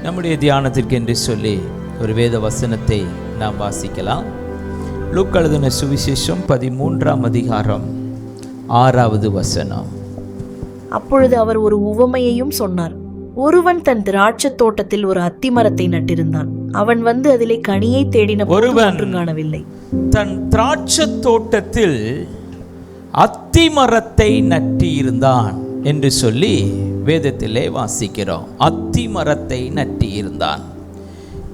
நம்முடைய தியானத்திற்கு என்று சொல்லி ஒரு வேத வசனத்தை நாம் வாசிக்கலாம். லூக்கா எழுதின சுவிசேஷம் 13ஆம் அதிகாரம் 6வது வசனம். அப்பொழுது அவர் ஒரு உவமையையும் சொன்னார். ஒருவன் தன் திராட்சை தோட்டத்தில் ஒரு அத்திமரத்தை நட்டிருந்தான். அவன் வந்து அதிலே கனியை தேடின ஒருவன் காணவில்லை. தன் திராட்சை தோட்டத்தில் அத்திமரத்தை நட்டியிருந்தான் என்று சொல்லி வேதத்திலே வாசிக்கிறோம். அத்திமரத்தை நட்டியிருந்தான்.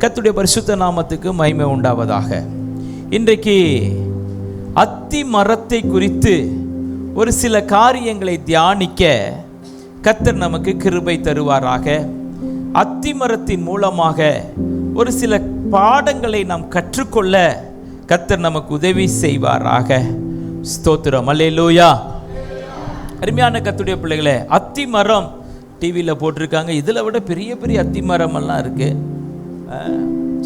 கர்த்தருடைய பரிசுத்த நாமத்துக்கு மகிமை உண்டாவதாக. இன்றைக்கு அத்தி மரத்தை குறித்து ஒரு சில காரியங்களை தியானிக்க கர்த்தர் நமக்கு கிருபை தருவாராக. அத்தி மரத்தின் மூலமாக ஒரு சில பாடங்களை நாம் கற்றுக்கொள்ள கர்த்தர் நமக்கு உதவி செய்வாராக. ஸ்தோத்திரம், அல்லேலூயா. அருமையான கர்த்தருடைய பிள்ளைகளே, அத்தி மரம் டிவியில் போட்டிருக்காங்க. இதில் விட பெரிய பெரிய அத்தி மரமெல்லாம் இருக்குது.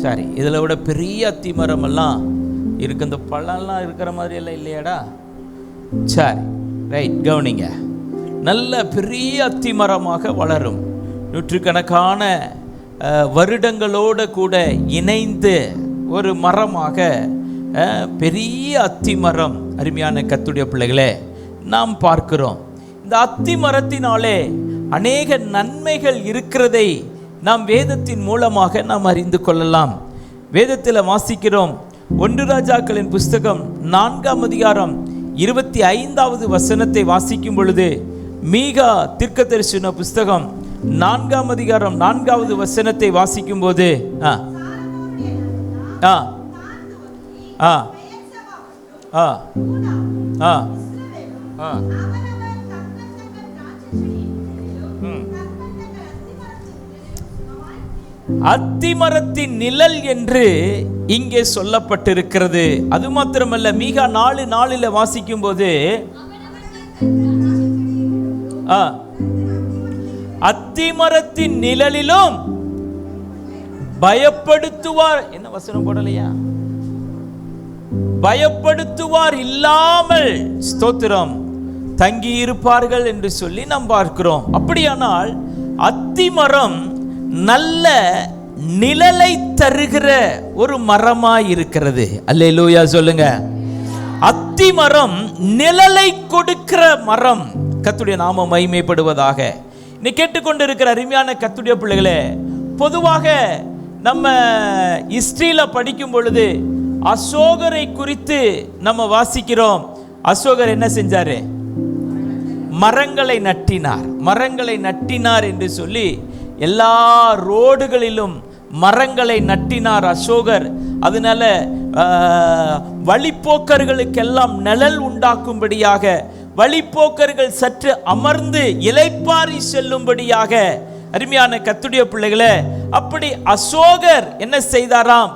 சரி, இதில் விட பெரிய அத்தி மரமெல்லாம் இருக்குது. இந்த பழம்லாம் இருக்கிற மாதிரி எல்லாம் இல்லையாடா? சரி, ரைட், கவனிங்க. நல்ல பெரிய அத்தி மரமாக வளரும். நூற்றுக்கணக்கான வருடங்களோடு கூட இணைந்து ஒரு மரமாக பெரிய அத்தி மரம். அருமையான கர்த்தருடைய பிள்ளைகளே, நாம் பார்க்கிறோம். இந்த அத்தி மரத்தினாலே அநேக நன்மைகள் இருக்கிறதை நாம் வேதத்தின் மூலமாக நாம் அறிந்து கொள்ளலாம். வேதத்தில் வாசிக்கிறோம். 1 ராஜாக்களின் புஸ்தகம் 4ஆம் அதிகாரம் 25வது வசனத்தை வாசிக்கும் பொழுது, மீகா தீர்க்கதரிசன புஸ்தகம் 4ஆம் அதிகாரம் 4வது வசனத்தை வாசிக்கும் போது அத்திமரத்தின் நிழல் என்று இங்கே சொல்லப்பட்டிருக்கிறது. அது மாத்திரமல்ல, மீகா 4:4 வாசிக்கும் போது அத்திமரத்தின் நிழலிலும் பயப்படுத்துவார். என்ன வசனம் போடலையா? பயப்படுத்துவார் இல்லாமல், ஸ்தோத்திரம், தங்கி இருப்பார்கள் என்று சொல்லி நாம் பார்க்கிறோம். அப்படியானால் அத்திமரம் நல்ல நிழலை தருகிற ஒரு மரமாய் இருக்கிறது. அல்லேலூயா சொல்லுங்க. அத்திமரம் நிழலை கொடுக்கிற மரம். கர்த்தருடைய நாமம் மகிமைப்படுவதாக. நீ கேட்டுக்கொண்டிருக்கிற அருமையான கர்த்தருடைய பிள்ளைகளே, பொதுவாக நம்ம ஹிஸ்டரியில படிக்கும் பொழுது அசோகரை குறித்து நம்ம வாசிக்கிறோம். அசோகர் என்ன செஞ்சாரு? மரங்களை நட்டினார். மரங்களை நட்டினார் என்று சொல்லி எல்லா ரோடுகளிலும் மரங்களை நட்டினார் அசோகர். அதனால வழிப்போக்கர்களுக்கெல்லாம் நிழல் உண்டாக்கும்படியாக, வழிப்போக்கர்கள் சற்று அமர்ந்து இளைப்பாரி செல்லும்படியாக. அருமையான கர்த்தருடைய பிள்ளைகளே, அப்படி அசோகர் என்ன செய்தாராம்?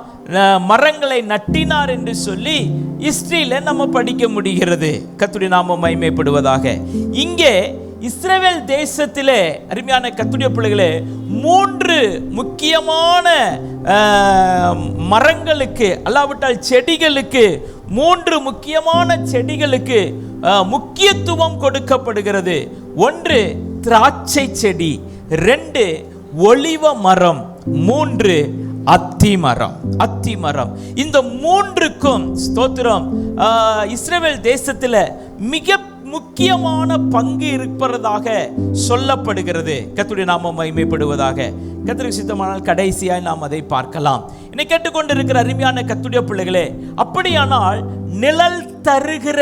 மரங்களை நட்டினார் என்று சொல்லி ஹிஸ்டரியில நம்ம படிக்க முடிகிறது. கர்த்தருடைய நாமம் மகிமைப்படுவதாக. இங்கே இஸ்ரவேல் தேசத்திலே அருமையான கர்த்தருடைய பிள்ளைகளே 3 முக்கியமான மரங்களுக்கு, அல்லாவிட்டால் செடிகளுக்கு, 3 முக்கியமான செடிகளுக்கு முக்கியத்துவம் கொடுக்கப்படுகிறது. 1 திராட்சை செடி, 2 ஒலிவ மரம், 3 அத்திமரம். அத்திமரம். இந்த 3க்கும் ஸ்தோத்திரம் இஸ்ரவேல் தேசத்தில் மிக முக்கியமான பங்கு இருப்பதாக சொல்லப்படுகிறது. கர்த்தருடைய நாமம் மகிமைப்படுவதாக. கர்த்தருக்கு சித்தமானால் கடைசியாய் நாம் அதை பார்க்கலாம். என்னை கேட்டுக்கொண்டிருக்கிற அருமையான கர்த்தருடைய பிள்ளைகளே, அப்படியானால் நிழல் தருகிற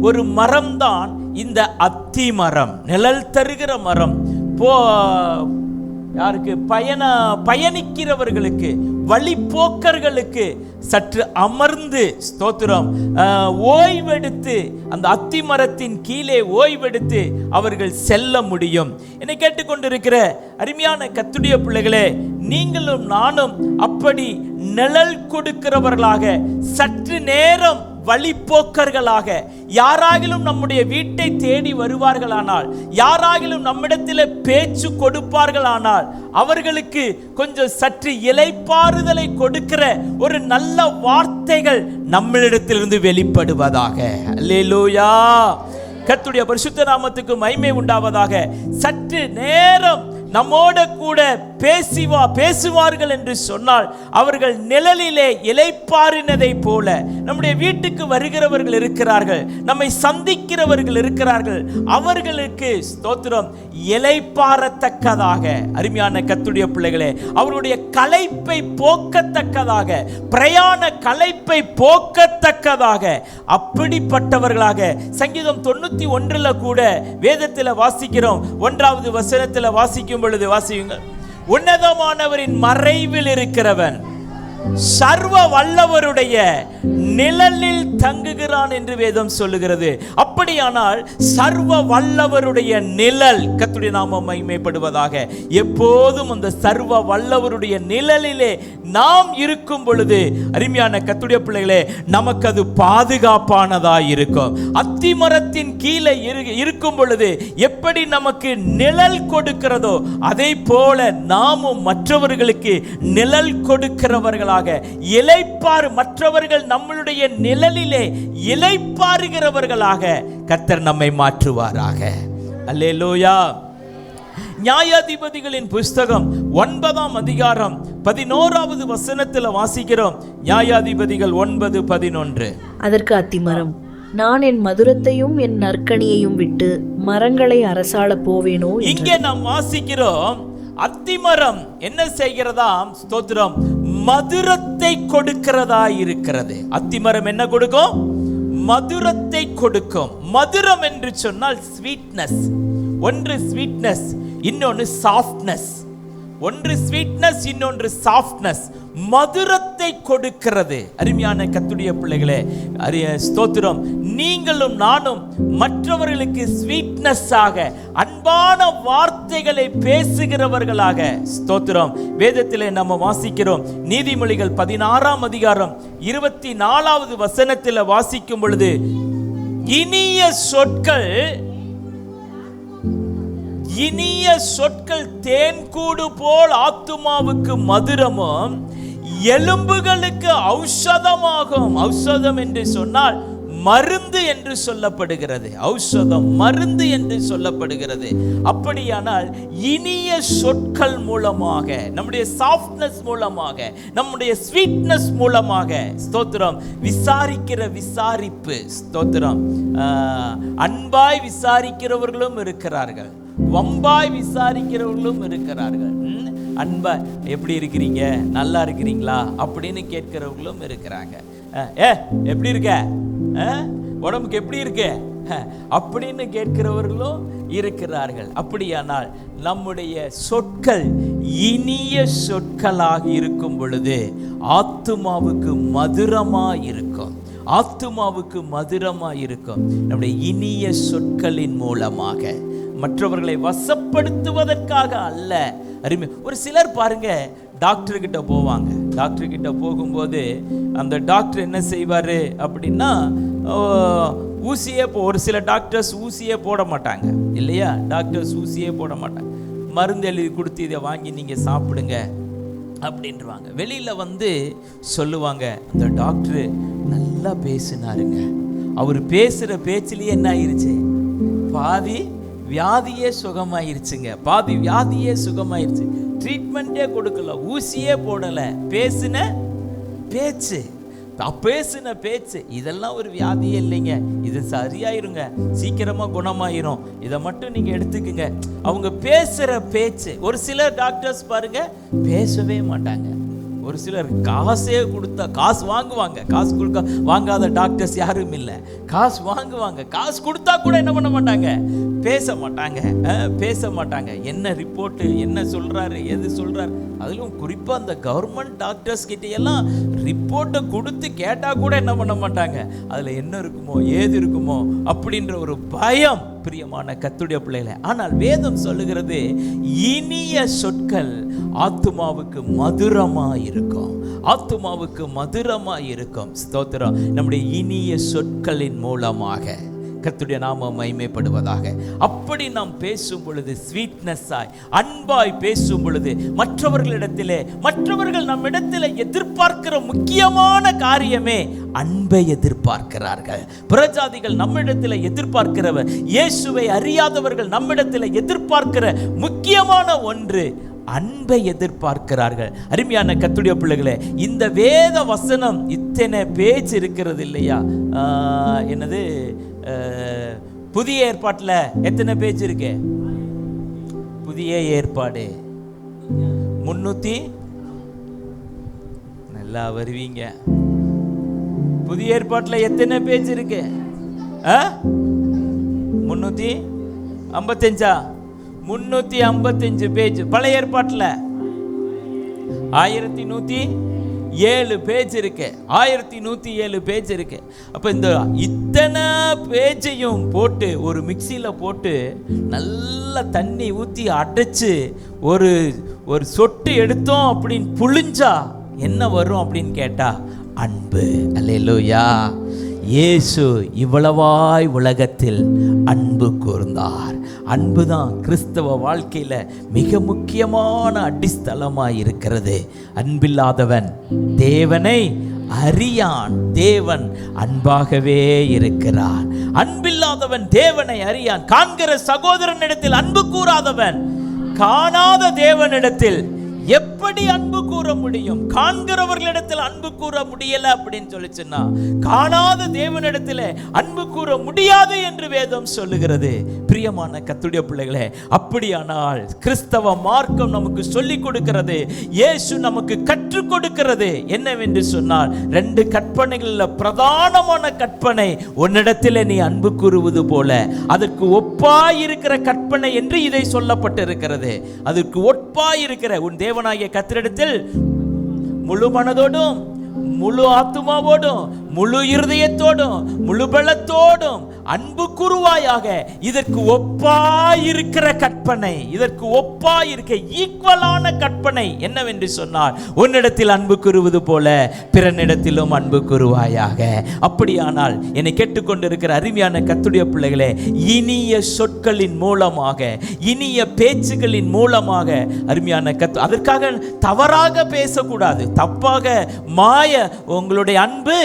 ஒரு மரம் தான் இந்த அத்தி மரம். நிழல் தருகிற மரம். யாருக்கு? பயணிக்கிறவர்களுக்கு, வழிப்போக்கர்களுக்கு சற்று அமர்ந்து, ஸ்தோத்திரம், ஓய்வெடுத்து, அந்த அத்தி மரத்தின் கீழே ஓய்வெடுத்து அவர்கள் செல்ல முடியும். என்னை கேட்டுக்கொண்டிருக்கிற அருமையான கர்த்தருடைய பிள்ளைகளே, நீங்களும் நானும் அப்படி நிழல் கொடுக்கிறவர்களாக, சற்று நேரம் வழிப்போக்கர்களாக, யாராகிலும் நம்முடைய வீட்டை தேடி வருவார்களானால், யாராகிலும் நம்மிடத்தில் பேச்சு கொடுப்பார்களானால், அவர்களுக்கு கொஞ்சம் சற்று இளைப்பாறுதலை கொடுக்கிற ஒரு நல்ல வார்த்தைகள் நம்மளிடத்திலிருந்து வெளிப்படுவதாக. அல்லேலூயா. கர்த்தருடைய பரிசுத்த நாமத்துக்கு மகிமை உண்டாவதாக. சற்று நேரம் நம்மோட கூட பேசுவார்கள் என்று சொன்னால் அவர்கள் நிழலிலே இளைப்பாறினதை போல நம்முடைய வீட்டுக்கு வருகிறவர்கள் இருக்கிறார்கள், நம்மை சந்திக்கிறவர்கள் இருக்கிறார்கள். அவர்களுக்கு ஸ்தோத்திரம் இளைப்பாறத்தக்கதாக, அருமையான கர்த்தருடைய பிள்ளைகளே, அவருடைய களைப்பை போக்கத்தக்கதாக, பிரயாண களைப்பை போக்கத்தக்கதாக, அப்படிப்பட்டவர்களாக சங்கீதம் 91 கூட வேதத்தில் வாசிக்கிறோம். 1வது வசனத்தில் வாசிக்கும் பொழுது வாசியுங்கள், உன்னதமானவரின் மறைவில் இருக்கிறவன் சர்வ வல்லவருடைய நிழலில் தங்குகிறான் என்று வேதம் சொல்லுகிறது. அப்படியானால் சர்வ வல்லவருடைய நிழல், கர்த்தருடைய நாமம் மகிமைப்படுவதாக, எப்போதும் அந்த சர்வ வல்லவருடைய நிழலிலே நாம் இருக்கும் பொழுது, அருமையான கர்த்தருடைய பிள்ளைகளே, நமக்கு அது பாதுகாப்பானதாய் இருக்கும். அத்திமரத்தின் கீழே இருக்கும் பொழுது எப்படி நமக்கு நிழல் கொடுக்கிறதோ அதை போல நாமும் மற்றவர்களுக்கு நிழல் கொடுக்கிறவர்களாக இளைப்பாறு, மற்றவர்கள் நம்மளுடைய நிழலிலே இளைப்பாறுகிறவர்களாக கர்த்தர் நம்மை மாற்றுவாராக. அல்லேலூயா. நியாயாதிபதிகளின் புஸ்தகம் 9ஆம் அதிகாரம் 11வது வசனத்தில் வாசிக்கிறோம். நியாயாதிபதிகள் 9:11. அதற்கு அத்திமரம், நான் என் மதுரத்தையும் என் நற்கனியையும் விட்டு மரங்களை அரசாள போவேனோ. இங்கே நாம் வாசிக்கிறோம், அத்திமரம் என்ன செய்கிறதாம்? ஸ்தோத்திரம், மதுரத்தை கொடுக்கிறதா இருக்கிறது. அத்திமரம் என்ன கொடுக்கும்? மதுரத்தை கொடுக்கும். மதுரம் என்று சொன்னால் ஸ்வீட்னஸ். ஒன்று ஸ்வீட்னஸ், இன்னொன்று சாஃப்ட்னஸ். ஒன்று ஸ்வீட்னஸ், இன்னொன்று சாஃப்ட்னஸ். மதுரத்தை கொடுக்கிறது. அருமையான கர்த்தருடைய பிள்ளைகளே, ஸ்தோத்திரம், நீங்களும் நானும் மற்றவர்களுக்கு ஸ்வீட்னஸ் ஆக, அன்பான வார்த்தைகளை பேசுகிறவர்களாக, ஸ்தோத்திரம், வேதத்திலே நம்ம வாசிக்கிறோம். நீதிமொழிகள் 16ஆம் அதிகாரம் 24வது வசனத்தில் வாசிக்கும் பொழுது, இனிய சொற்கள் தேன்கூடு போல் ஆத்துமாவுக்கு மதுரமும் எலும்புகளுக்கு ஔஷதமாகும். ஔஷதம் என்று சொன்னால் மருந்து என்று சொல்லப்படுகிறது. ஔஷதம் மருந்து என்று சொல்லப்படுகிறது. அப்படியானால் இனிய சொற்கள் மூலமாக, நம்முடைய சாஃப்ட்னஸ் மூலமாக, நம்முடைய ஸ்வீட்னஸ் மூலமாக, ஸ்தோத்திரம், விசாரிப்பு, ஸ்தோத்திரம், அன்பாய் விசாரிக்கிறவர்களும் இருக்கிறார்கள், வம்பாய் விசாரிக்கிறவர்களும் இருக்கிறார்கள். அன்பா எப்படி இருக்கிறீங்க, நல்லா இருக்கிறீங்களா அப்படின்னு கேட்கிறவர்களும் இருக்கிறாங்க. எப்படி இருக்க, உடம்புக்கு எப்படி இருக்கு அப்படின்னு கேட்கிறவர்களும் இருக்கிறார்கள். அப்படியானால் நம்முடைய சொற்கள் இனிய சொற்களாக இருக்கும் பொழுது ஆத்துமாவுக்கு மதுரமாய் இருக்கும். ஆத்துமாவுக்கு மதுரமாய் இருக்கும். நம்முடைய இனிய சொற்களின் மூலமாக, மற்றவர்களை வசப்படுத்துவதற்காக அல்ல. அருமை. ஒரு சிலர் பாருங்க, டாக்டர் கிட்ட போவாங்க. டாக்டர் கிட்ட போகும்போது அந்த டாக்டர் என்ன செய்வாரு அப்படின்னா, ஊசியே ஒரு சில டாக்டர்ஸ் ஊசியே போட மாட்டாங்க இல்லையா? டாக்டர்ஸ் ஊசியே போட மாட்டாங்க. மருந்து எழுதி கொடுத்து இதை வாங்கி நீங்கள் சாப்பிடுங்க அப்படின்றாங்க. வெளியில் வந்து சொல்லுவாங்க, அந்த டாக்டரு நல்லா பேசினாருங்க, அவர் பேசுகிற பேச்சிலேயே என்ன ஆயிருச்சு, பாதி வியாதியே சுகமாயிருச்சுங்க, பாதி வியாதியே சுகமாயிருச்சு. ட்ரீட்மெண்ட்டே கொடுக்கல, ஊசியே போடலை, பேசின பேச்சு, இதெல்லாம் ஒரு வியாதியே இல்லைங்க, இது சரியாயிருங்க, சீக்கிரமாக குணமாயிரும், இதை மட்டும் நீங்கள் எடுத்துக்குங்க. அவங்க பேசுகிற பேச்சு. ஒரு சிலர் டாக்டர்ஸ் பாருங்க பேசவே மாட்டாங்க. ஒரு சிலர் காசே கொடுத்தா, காசு வாங்குவாங்க, காசு கொடுக்க வாங்காத டாக்டர்ஸ் யாரும் இல்லை. காசு வாங்குவாங்க, காசு கொடுத்தா கூட என்ன பண்ண மாட்டாங்க, பேச மாட்டாங்க. என்ன ரிப்போர்ட்டு, என்ன சொல்கிறாரு, எது சொல்கிறாரு. அதிலும் குறிப்பாக அந்த கவர்மெண்ட் டாக்டர்ஸ் கிட்டையெல்லாம் ரிப்போர்ட்டை கொடுத்து கேட்டால் கூட என்ன பண்ண மாட்டாங்க, அதில் என்ன இருக்குமோ ஏது இருக்குமோ அப்படின்ற ஒரு பயம். பிரியமான கர்த்தருடைய பிள்ளைகளே, ஆனால் வேதம் சொல்லுகிறது, இனிய சொற்கள் ஆத்துமாவுக்கு மதுரமாய் இருக்கும். ஆத்துமாவுக்கு மதுரமாய் இருக்கும். ஸ்தோத்திரம். நம்முடைய இனிய சொற்களின் மூலமாக கர்த்தருடைய நாமம் மகிமைப்படுவதாக. அப்படி நாம் பேசும் பொழுது, ஸ்வீட்னஸாய், அன்பாய் பேசும் பொழுது, மற்றவர்கள் நம்மிடத்தில் எதிர்பார்க்கிற முக்கியமான காரியமே அன்பை எதிர்பார்க்கிறார்கள். புறஜாதிகள் நம்மிடத்தில் எதிர்பார்க்கிறவர், இயேசுவை அறியாதவர்கள் நம்மிடத்தில் எதிர்பார்க்கிற முக்கியமான ஒன்று அன்பை எதிர்பார்க்கிறார்கள். அருமையான கர்த்தருடைய பிள்ளைகளே, இந்த வேத வசனம் இத்தனை பேஜ் இருக்கிறது இல்லையா? என்னது, புதிய ஏற்பாட்டில் எத்தனை பேஜ் இருக்கு? புதிய ஏற்பாடு 300, நல்லா வருவீங்க. புதிய ஏற்பாட்டில் எத்தனை பேஜ் இருக்கு? 355 355 பேஜ். பழைய ஏற்பாட்டில் 1107 பேஜ் இருக்கு. 1107 பேஜ் இருக்கு. அப்ப இந்த இத்தனை பேஜையும் போட்டு ஒரு மிக்சியில போட்டு நல்லா தண்ணி ஊத்தி அடைச்சு ஒரு சொட்டு எடுத்தோம் அப்படின்னு புழிஞ்சா என்ன வரும் அப்படின்னு கேட்டா அன்பு. அல்லேலூயா. இயேசு இவ்வளவாய் உலகத்தில் அன்பு கூர்ந்தார். அன்புதான் கிறிஸ்தவ வாழ்க்கையில மிக முக்கியமான அடிஸ்தலமாய் இருக்கிறது. அன்பில்லாதவன் தேவனை அறியான். தேவன் அன்பாகவே இருக்கிறார். அன்பில்லாதவன் தேவனை அறியான். காண்கிற சகோதரனிடத்தில் அன்பு கூறாதவன் காணாத தேவனிடத்தில் எப்படி அன்பு கூற முடியும்? காண்கிறவர்களிடத்தில் அன்பு கூற முடியல அப்படின்னு சொல்லிச்சுன்னா காணாத தேவனிடத்தில் அன்பு கூற முடியாது என்று வேதம் சொல்லுகிறது. பிரியமான கர்த்தருடைய பிள்ளைகளே, அப்படியானால் கிறிஸ்தவ மார்க்கம் நமக்கு சொல்லிக் கொடுக்கிறது, இயேசு நமக்கு கற்றுக் கொடுக்கிறது என்னவென்று சொன்னால் 2 கற்பனைகளில் பிரதானமான கற்பனை, உன்னிடத்தில் நீ அன்பு கூறுவது போல. அதற்கு ஒப்பாயிருக்கிற கற்பனை என்று இதை சொல்லப்பட்டிருக்கிறது. அதற்கு ஒப்பாயிருக்கிற உன் தேவனாகிய கர்த்தரிடத்தில் முழு மனதோடும், முழு ஆத்துமாவோடும், முழு இருதயத்தோடும், முழு பலத்தோடும் அன்பு கூறுவாயாக. இதற்கு ஒப்பாயிருக்கிற கற்பனை, இதற்கு ஒப்பாயிருக்க ஈக்குவலான கற்பனை என்னவென்று சொன்னார், உன்னிடத்தில் அன்பு கூறுவது போல பிறனிடத்திலும் அன்பு கூறுவாயாக. அப்படியானால் என்னை கேட்டுக்கொண்டிருக்கிற அருமையான கர்த்தருடைய பிள்ளைகளே, இனிய சொற்களின் மூலமாக, இனிய பேச்சுகளின் மூலமாக அருமையான அதற்காக தவறாக பேசக்கூடாது. தப்பாக உங்களுடைய அன்பு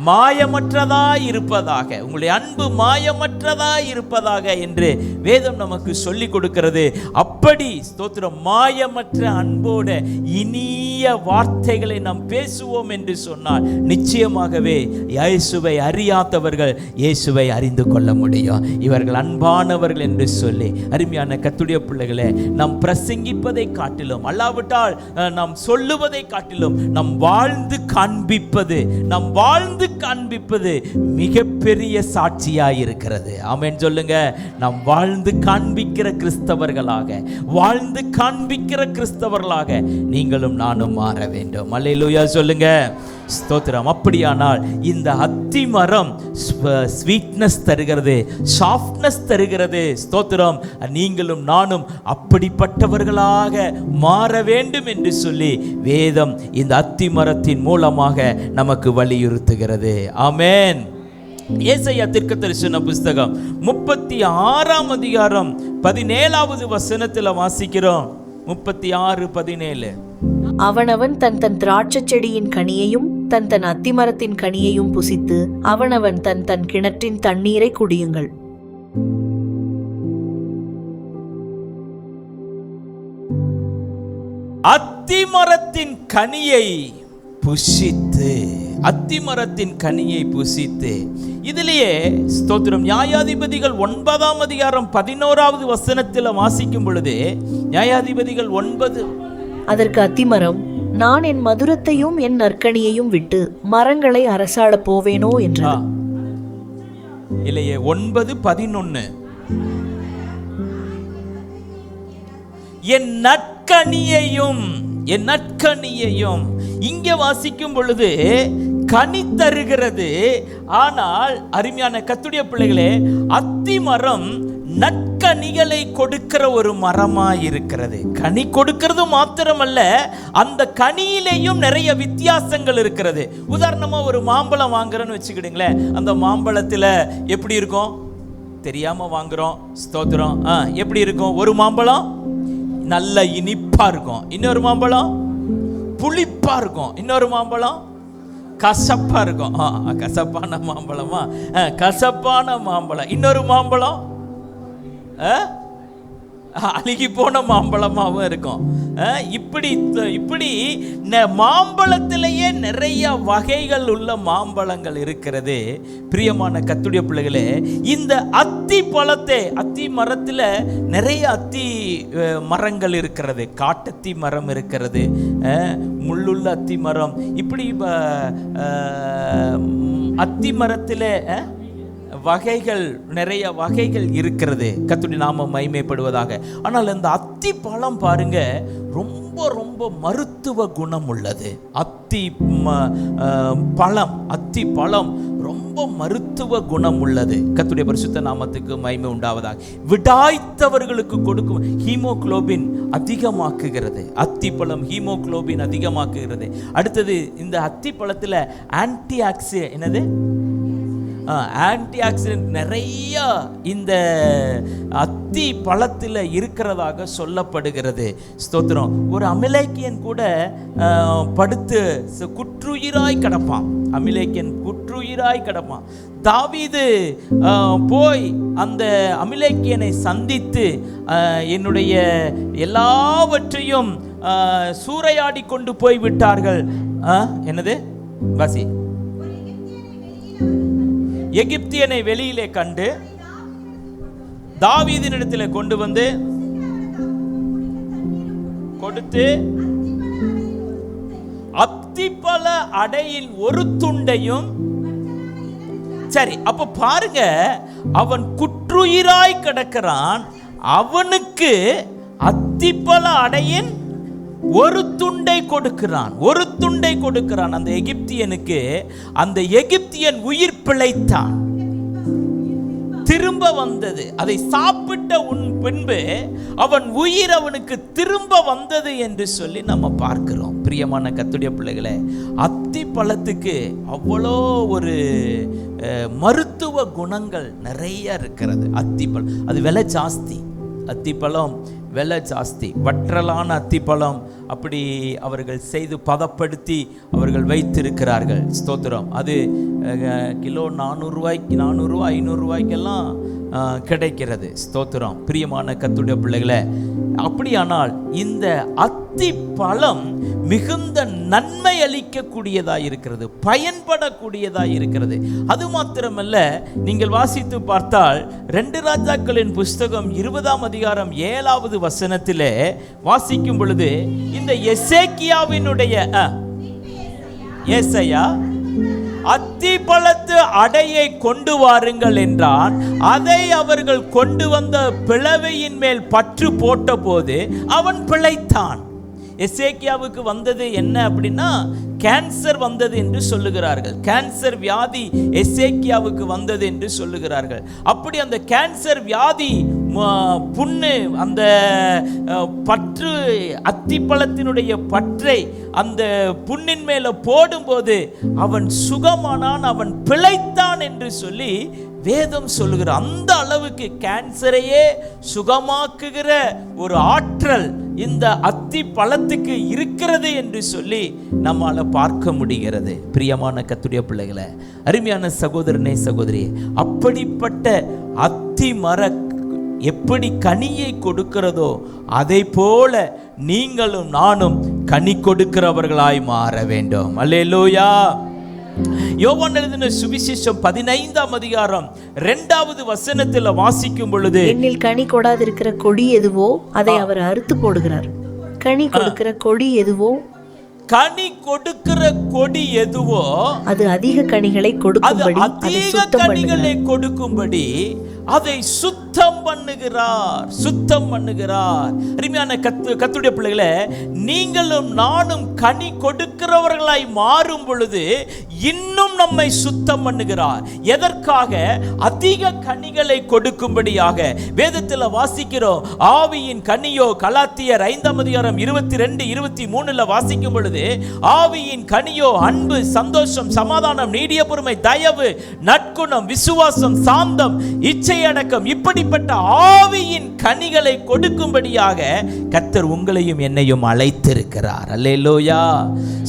மாயமற்றதாய் இருப்பதாக, உங்களுடைய அன்பு மாயமற்றதாய் இருப்பதாக என்று வேதம் நமக்கு சொல்லிக் கொடுக்கிறது. அப்படி ஸ்தோத்திரம், மாயமற்ற அன்போட இனிய வார்த்தைகளை நாம் பேசுவோம் என்று சொன்னால் நிச்சயமாகவே இயேசுவை அறியாதவர்கள் இயேசுவை அறிந்து கொள்ள முடியும். இவர்கள் அன்பானவர்கள் என்று சொல்லி அருமையான கர்த்தருடைய பிள்ளைகளே, நாம் பிரசங்கிப்பதை காட்டிலும், அல்லாவிட்டால் நாம் சொல்லுவதை காட்டிலும் நாம் வாழ்ந்து காண்பிப்பது, நாம் வாழ்ந்து காண்பிப்பது மிகப்பெரிய சாட்சியாய் இருக்கிறது. ஆமென் சொல்லுங்க. நாம் வாழ்ந்து காண்பிக்கிற கிறிஸ்தவர்களாக, வாழ்ந்து காண்பிக்கிற கிறிஸ்தவர்களாக நீங்களும் நானும் மாற வேண்டும். அல்லேலூயா சொல்லுங்க. ஸ்தோத்திரம். அப்படியானால் இந்த அத்தி மரம் ஸ்வீட்னஸ் தருகிறது, சாஃப்ட்னஸ் தருகிறது. ஸ்தோத்திரம். நீங்களும் நானும் அப்படிப்பட்டவர்களாக மாற வேண்டும் என்று சொல்லி வேதம் இந்த அத்தி மரத்தின் மூலமாக நமக்கு வலியுறுத்துகிறது. ஆமென். ஏசாயா தீர்க்கதரிசன புஸ்தகம் 36 அதிகாரம் 17வது வசனத்தில் வாசிக்கிறோம். 36:17. அவனவன் தன் தன் திராட்சை செடியின் கனியையும் தன் தன் அத்திமரத்தின் கனியையும் புசித்து அவனவன் தன் தன் கிணற்றின் தண்ணீரை குடியுங்கள். அத்திமரத்தின் கனியை புசித்து, அத்திமரத்தின் கனியை புசித்து. இதிலேயே ஸ்தோத்திரம், நியாயாதிபதிகள் 9ஆம் அதிகாரம் 11வது வசனத்தில் வாசிக்கும் பொழுது, நியாயாதிபதிகள் 9, அதற்கு அத்திமரம், நான் என் மதுரத்தையும் என் நற்கனியையும் விட்டு மரங்களை அரசாட போவேனோ என்றார். இல்லையே, 9:11, என் நற்கனியையும், என் நற்கனியையும். இங்கே வாசிக்கும் பொழுது கனி தருகிறது. ஆனால் அருமையான கர்த்தருடைய பிள்ளைகளே, அத்தி மரம் நற்கனிகளை கொடுக்கிற ஒரு மரமாய் இருக்கிறது. கனி கொடுக்கிறது மாத்திரமல்ல, அந்த கனியிலேயும் நிறைய வித்தியாசங்கள் இருக்கிறது. உதாரணமா ஒரு மாம்பழம் வாங்குறேன்னு வச்சுக்கிடுங்களேன். அந்த மாம்பழத்துல எப்படி இருக்கும் தெரியாம வாங்குறோம். ஸ்தோத்திரம். எப்படி இருக்கும்? ஒரு மாம்பழம் நல்ல இனிப்பா இருக்கும், இன்னொரு மாம்பழம் புளிப்பா இருக்கும், இன்னொரு மாம்பழம் கசப்பா இருக்கும். கசப்பான மாம்பழமா? கசப்பான மாம்பழம். இன்னொரு மாம்பழம் அழுகி போன மாம்பழமாகவும் இருக்கும். இப்படி மாம்பழத்திலேயே நிறைய வகைகள் உள்ள மாம்பழங்கள் இருக்கிறது. பிரியமான கர்த்தருடைய பிள்ளைகளே, இந்த அத்தி மரத்தில் நிறைய அத்தி மரங்கள் இருக்கிறது. காட்டத்தி மரம் இருக்கிறது, முள்ளுள்ள அத்தி மரம். இப்படி அத்தி மரத்தில் வகைகள், நிறைய வகைகள் இருக்கிறது. கர்த்தருடைய நாமம் மகிமைப்படுவதாக. ஆனால் அந்த அத்தி பழம் பாருங்க, ரொம்ப ரொம்ப மருத்துவ குணம் உள்ளது. அத்தி பழம் ரொம்ப மருத்துவ குணம் உள்ளது. கர்த்தருடைய பரிசுத்த நாமத்துக்கு மகிமை உண்டாவதாக. விடாய்த்தவர்களுக்கு கொடுக்கும் ஹீமோகுளோபின் அதிகமாக்குகிறது. அத்தி பழம் ஹீமோகுளோபின் அதிகமாக்குகிறது. அடுத்தது, இந்த அத்தி பழத்தில் ஆன்டி ஆக்சிடென்ட் நிறைய இந்த அத்தி பழத்தில் இருக்கிறதாக சொல்லப்படுகிறது. ஸ்தோத்திரம். ஒரு அமிலேக்கியன் கூட படுத்து குற்றுயிராய் கிடப்பான். தாவீது போய் அந்த அமிலேக்கியனை சந்தித்து, என்னுடைய எல்லாவற்றையும் சூறையாடி கொண்டு போய் விட்டார்கள். என்னது வாசி? எகிப்தியனை வெளியிலே கண்டு தாவீதினிடத்தில் கொண்டு வந்து கொடுத்து, அத்திப்பழ அடையில் ஒரு துண்டையும். சரி, அப்ப பாருங்க, அவன் குற்றுயிராய் கிடக்கிறான். அவனுக்கு அத்திப்பழ அடையின் ஒரு துண்டை கொடுக்கிறான். அந்த எகிப்தியனுக்கு. அந்த எகிப்தியன் உயிர் பிழைத்தான், திரும்ப வந்தது. அதை சாப்பிட்ட பின்பு அவன் உயிர் அவனுக்கு திரும்ப வந்தது என்று சொல்லி நம்ம பார்க்கிறோம். பிரியமான கர்த்தருடைய பிள்ளைகளே, அத்தி பழத்துக்கு அவ்வளோ ஒரு மருத்துவ குணங்கள் நிறைய இருக்கிறது. அத்திப்பழம் அது விலை ஜாஸ்தி. அத்திப்பழம் விலை ஜாஸ்தி. வற்றலான அத்திப்பழம் அப்படி அவர்கள் செய்து பதப்படுத்தி அவர்கள் வைத்திருக்கிறார்கள். ஸ்தோத்திரம். அது கிலோ 400 ரூபாய்க்கு, 400 ரூபாய் 500 ரூபாய்க்கெல்லாம் கிடைக்கிறது. ஸ்தோத்திரம். பிரியமான கர்த்தருடைய பிள்ளைகளே, அப்படியானால் இந்த அத்தி பழம் மிகுந்த நன்மை அளிக்கக்கூடியதாக இருக்கிறது, பயன்படக்கூடியதாக இருக்கிறது. அது மாத்திரமல்ல, நீங்கள் வாசித்து பார்த்தால் 2 ராஜாக்களின் புஸ்தகம் 20ஆம் அதிகாரம் 7வது வசனத்திலே வாசிக்கும் பொழுது, இந்த எசேக்கியாவினுடைய ஏசாயா அத்தி பழத்து அடையை கொண்டு வாருங்கள் என்றான். அதை அவர்கள் கொண்டு வந்த பிளவையின் மேல் பற்று போட்ட போது அவன் பிழைத்தான். எசேக்கியாவுக்கு வந்தது என்ன அப்படின்னா, கேன்சர் வந்தது என்று சொல்லுகிறார்கள். கேன்சர் வியாதி எசேக்கியாவுக்கு வந்தது என்று சொல்லுகிறார்கள். அப்படி அந்த கேன்சர் வியாதி புண்ணு, அந்த பற்று, அத்திப்பழத்தினுடைய பற்றை அந்த புண்ணின் மேல போடும்போது அவன் சுகமானான், அவன் பிழைத்தான் என்று சொல்லி வேதம் சொல்லுகிற அந்த அளவுக்கு கேன்சரையே சுகமாக்குகிற ஒரு ஆற்றல் இந்த அத்தி பழத்துக்கு இருக்கிறது என்று சொல்லி நம்மால பார்க்க முடிகிறது. பிரியமான கர்த்தருடைய பிள்ளைகளே, அருமையான சகோதரனே சகோதரியே, அப்படிப்பட்ட அத்தி மர எப்படி கனியை கொடுக்கிறதோ அதை போல நீங்களும் நானும் கனி கொடுக்கிறவர்களாய் மாற வேண்டும். அல்லேலூயா. யோவான் எழுதின சுவிசேஷம் 15ஆம் அதிகாரம் 2வது வசனத்தில் வாசிக்கும் பொழுது, என்னில் கனி கொடாதிருக்கிற கொடி எதுவோ அதை அவர் அறுத்து போடுகிறார். கனி கொடுக்கிற கொடி எதுவோ அது அதிக கனிகளை கொடுக்கும்படி அதை சுத்தம் பண்ணுகிறார். அருமையான கர்த்தருடைய பிள்ளைகளே, நீங்களும் நானும் கனி கொடுக்கிறவர்களாய் மாறும் பொழுது இன்னும் நம்மை சுத்தம் பண்ணுகிறார். எதற்காக? அதிக கனிகளை கொடுக்கும்படியாக. வேதத்தில் வாசிக்கிறோம், ஆவியின் கனியோ, கலாத்தியர் 5ஆம் அதிகாரம் 22, 23 வாசிக்கும் பொழுது, ஆவியின் கனியோ அன்பு, சந்தோஷம், சமாதானம், நீடிய பொறுமை, தயவு, நற்குணம், விசுவாசம், சாந்தம், இச்சையடக்கம், இப்படிப்பட்ட ஆவியின் கனிகளை கொடுக்கும்படியாக கர்த்தர் உங்களையும் என்னையும் அழைத்திருக்கிறார். அல்லேலூயா,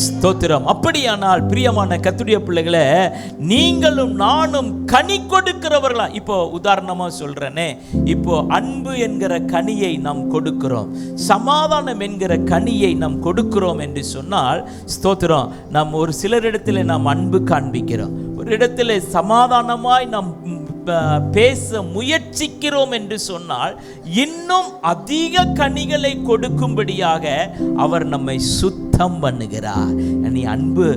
ஸ்தோத்திரம். அப்படியானால் பிரியமான கர்த்தருடைய பிள்ளைகளே, நீங்களும் நானும் கனி கொடுக்கிறவர்களா. இப்போ உதாரணமா சொல்றேனே, இப்போ அன்பு என்கிற கனியை நாம் கொடுக்கிறோம், சமாதானம் என்கிற கனியை நாம் கொடுக்கிறோம் என்று சொன்னால், ஸ்தோத்திரம், நாம் ஒரு சிலரிடத்தில் நாம் அன்பு காண்பிக்கிறோம், ஒரு இடத்துல சமாதானமாய் நாம் பேச முயற்சிக்கிறோம் என்று சொன்னால், இன்னும் அதிக கனிகளை கொடுக்கும்படியாக அவர் நம்மை சுத்தம் பண்ணுகிறார். நீ அன்பு,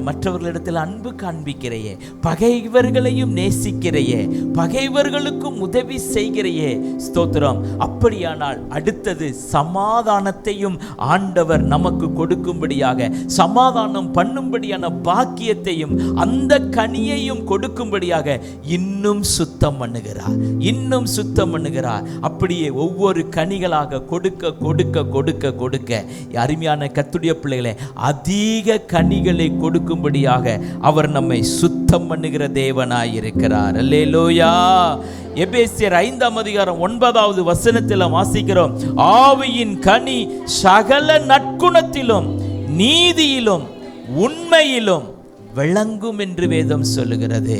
மற்றவர்களிடத்தில் அன்பு காண்பிக்கிறையே, பகைவர்களையும் நேசிக்கிறையே, பகைவர்களுக்கும் உதவி செய்கிறையே, ஸ்தோத்திரம். அப்படியானால் அடுத்தது சமாதானத்தையும் ஆண்டவர் நமக்கு கொடுக்கும்படியாக, சமாதானம் பண்ணும்படியான பாக்கியத்தையும் அந்த கனியையும் கொடுக்கும்படியாக இன்னும் சுத்தம் பண்ணுகிறார், இன்னும் சுத்தம் பண்ணுகிறார். அப்படியே ஒவ்வொரு கனிகளாக கொடுக்க கொடுக்க கொடுக்க கொடுக்க, அருமையான கர்த்தருடைய பிள்ளைகளே, அதிக கனிகளை கொடுக்கும்படியாக அவர் நம்மை சுத்தம் பண்ணுகிற தேவனாய் இருக்கிறார். அல்லேலூயா. எபேசியர் 5ஆம் அதிகாரம் 9வது வசனத்தில் வாசிக்கிறோம், ஆவியின் கனி சகல நற்குணத்திலும் நீதியிலும் உண்மையிலும் விளங்கும் என்று வேதம் சொல்லுகிறது.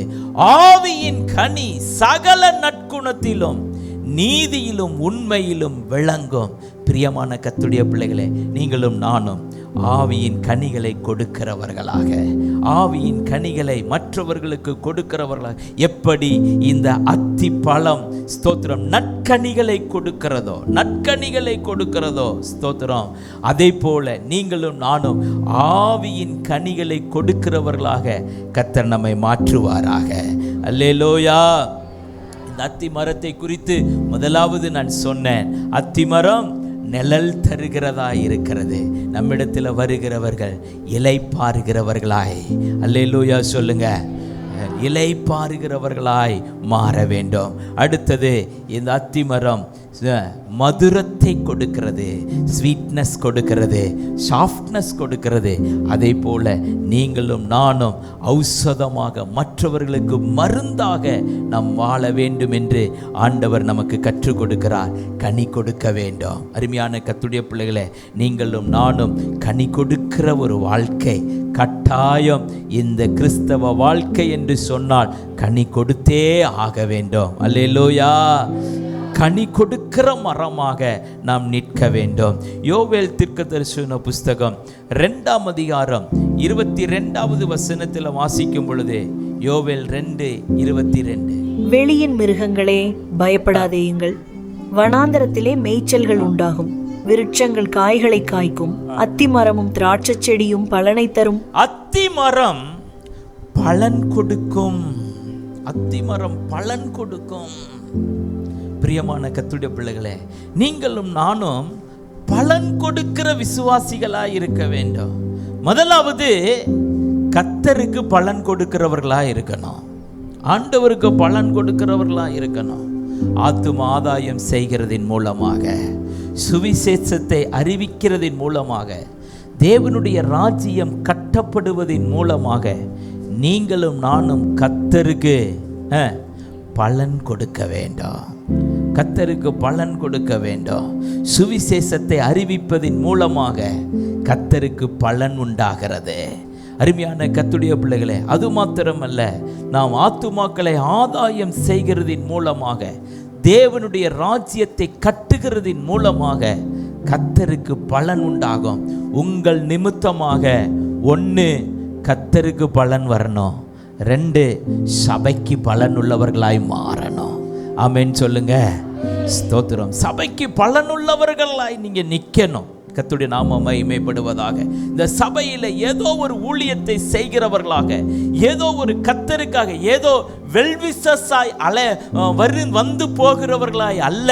ஆவியின் கனி சகல நற்குணத்திலும் நீதியிலும் உண்மையிலும் விளங்கும். பிரியமான கர்த்தருடைய பிள்ளைகளே, நீங்களும் நானும் ஆவியின் கனிகளை கொடுக்கிறவர்களாக, ஆவியின் கனிகளை மற்றவர்களுக்கு கொடுக்கிறவர்களாக, எப்படி இந்த அத்தி பழம், ஸ்தோத்திரம், நற்கனிகளை கொடுக்கிறதோ, நற்கனிகளை கொடுக்கிறதோ, ஸ்தோத்திரம், அதே போல நீங்களும் நானும் ஆவியின் கனிகளை கொடுக்கிறவர்களாக கர்த்தர் நம்மை மாற்றுவாராக. அல்லேலூயா. இந்த அத்தி மரத்தை குறித்து முதலாவது நான் சொன்னேன், அத்தி மரம் நிழல் தருகிறதா இருக்கிறது. நம்மிடத்தில் வருகிறவர்கள் இலை பாருகிறவர்களாய், அல்லேலூயா சொல்லுங்க, இலை பாருகிறவர்களாய் மாற வேண்டும். அடுத்தது, இந்த அத்தி மரம் மதுரத்தை கொடுக்கிறது, ஸ்வீட்னஸ் கொடுக்கிறது, சாஃப்ட்னஸ் கொடுக்கிறது. அதே போல நீங்களும் நானும் ஔஷதமாக, மற்றவர்களுக்கு மருந்தாக நாம் வாழ வேண்டும் என்று ஆண்டவர் நமக்கு கற்றுக் கொடுக்கிறார். கனி கொடுக்க வேண்டும். அருமையான கர்த்தருடைய பிள்ளைகளே, நீங்களும் நானும் கனி கொடுக்கிற ஒரு வாழ்க்கை கட்டாயம். இந்த கிறிஸ்தவ வாழ்க்கை என்று சொன்னால் கனி கொடுத்தே ஆக வேண்டும். அல்லேலூயா. கனி கொடுக்கிற மரமாக நாம் நிற்க வேண்டும். யோவேல் தீர்க்கதரிசன புஸ்தகம் 2ஆம் அதிகாரம் 22வது வசனத்தில் வாசிக்கும் பொழுது, யோவேல் 2:22, வெளியின் மிருகங்களே பயப்படாதேயுங்கள், வனாந்தரத்திலே மேய்ச்சல்கள் உண்டாகும், விருட்சங்கள் காய்களை காய்க்கும், அத்தி மரமும் திராட்சை செடியும் பலனை தரும். அத்தி மரம் பலன் கொடுக்கும், அத்தி மரம் பலன் கொடுக்கும். பிரியமான கர்த்தருடைய பிள்ளைகளே, நீங்களும் நானும் பலன் கொடுக்கிற விசுவாசிகளாய் இருக்க வேண்டும். முதலாவது கர்த்தருக்கு பலன் கொடுக்கிறவர்களாய் இருக்கணும், ஆண்டவருக்கு பலன் கொடுக்கிறவர்களாய் இருக்கணும். ஆத்தும ஆதாயம் செய்கிறதின் மூலமாக, சுவிசேஷத்தை அறிவிக்கிறதின் மூலமாக, தேவனுடைய ராஜ்யம் கட்டப்படுவதின் மூலமாக நீங்களும் நானும் கர்த்தருக்கு பலன் கொடுக்க வேண்டும். கர்த்தருக்கு பலன் கொடுக்க வேண்டும். சுவிசேஷத்தை அறிவிப்பதின் மூலமாக கர்த்தருக்கு பலன் உண்டாகிறது. அருமையான கர்த்தருடைய பிள்ளைகளே, அது மாத்திரமல்ல, நாம் ஆத்துமாக்களை ஆதாயம் செய்கிறதின் மூலமாக, தேவனுடைய ராஜ்யத்தை கட்டுகிறதின் மூலமாக கர்த்தருக்கு பலன் உண்டாகும். உங்கள் நிமித்தமாக 1 கர்த்தருக்கு பலன் வரணும், 2 சபைக்கு பலன் உள்ளவர்களாய் மாறணும். ஆமென் சொல்லுங்க. ஸ்தோத்திரம். சபைக்கு பலனுள்ளவர்களாய் நீங்க நிக்கணும். கர்த்தருடைய நாமம் மகிமைப்படுவதாக. இந்த சபையில் ஏதோ ஒரு ஊழியத்தை செய்கிறவர்களாக, ஏதோ ஒரு கர்த்தருக்காக, ஏதோ வெல்விசஸாய் வந்து போகிறவர்களாய் அல்ல.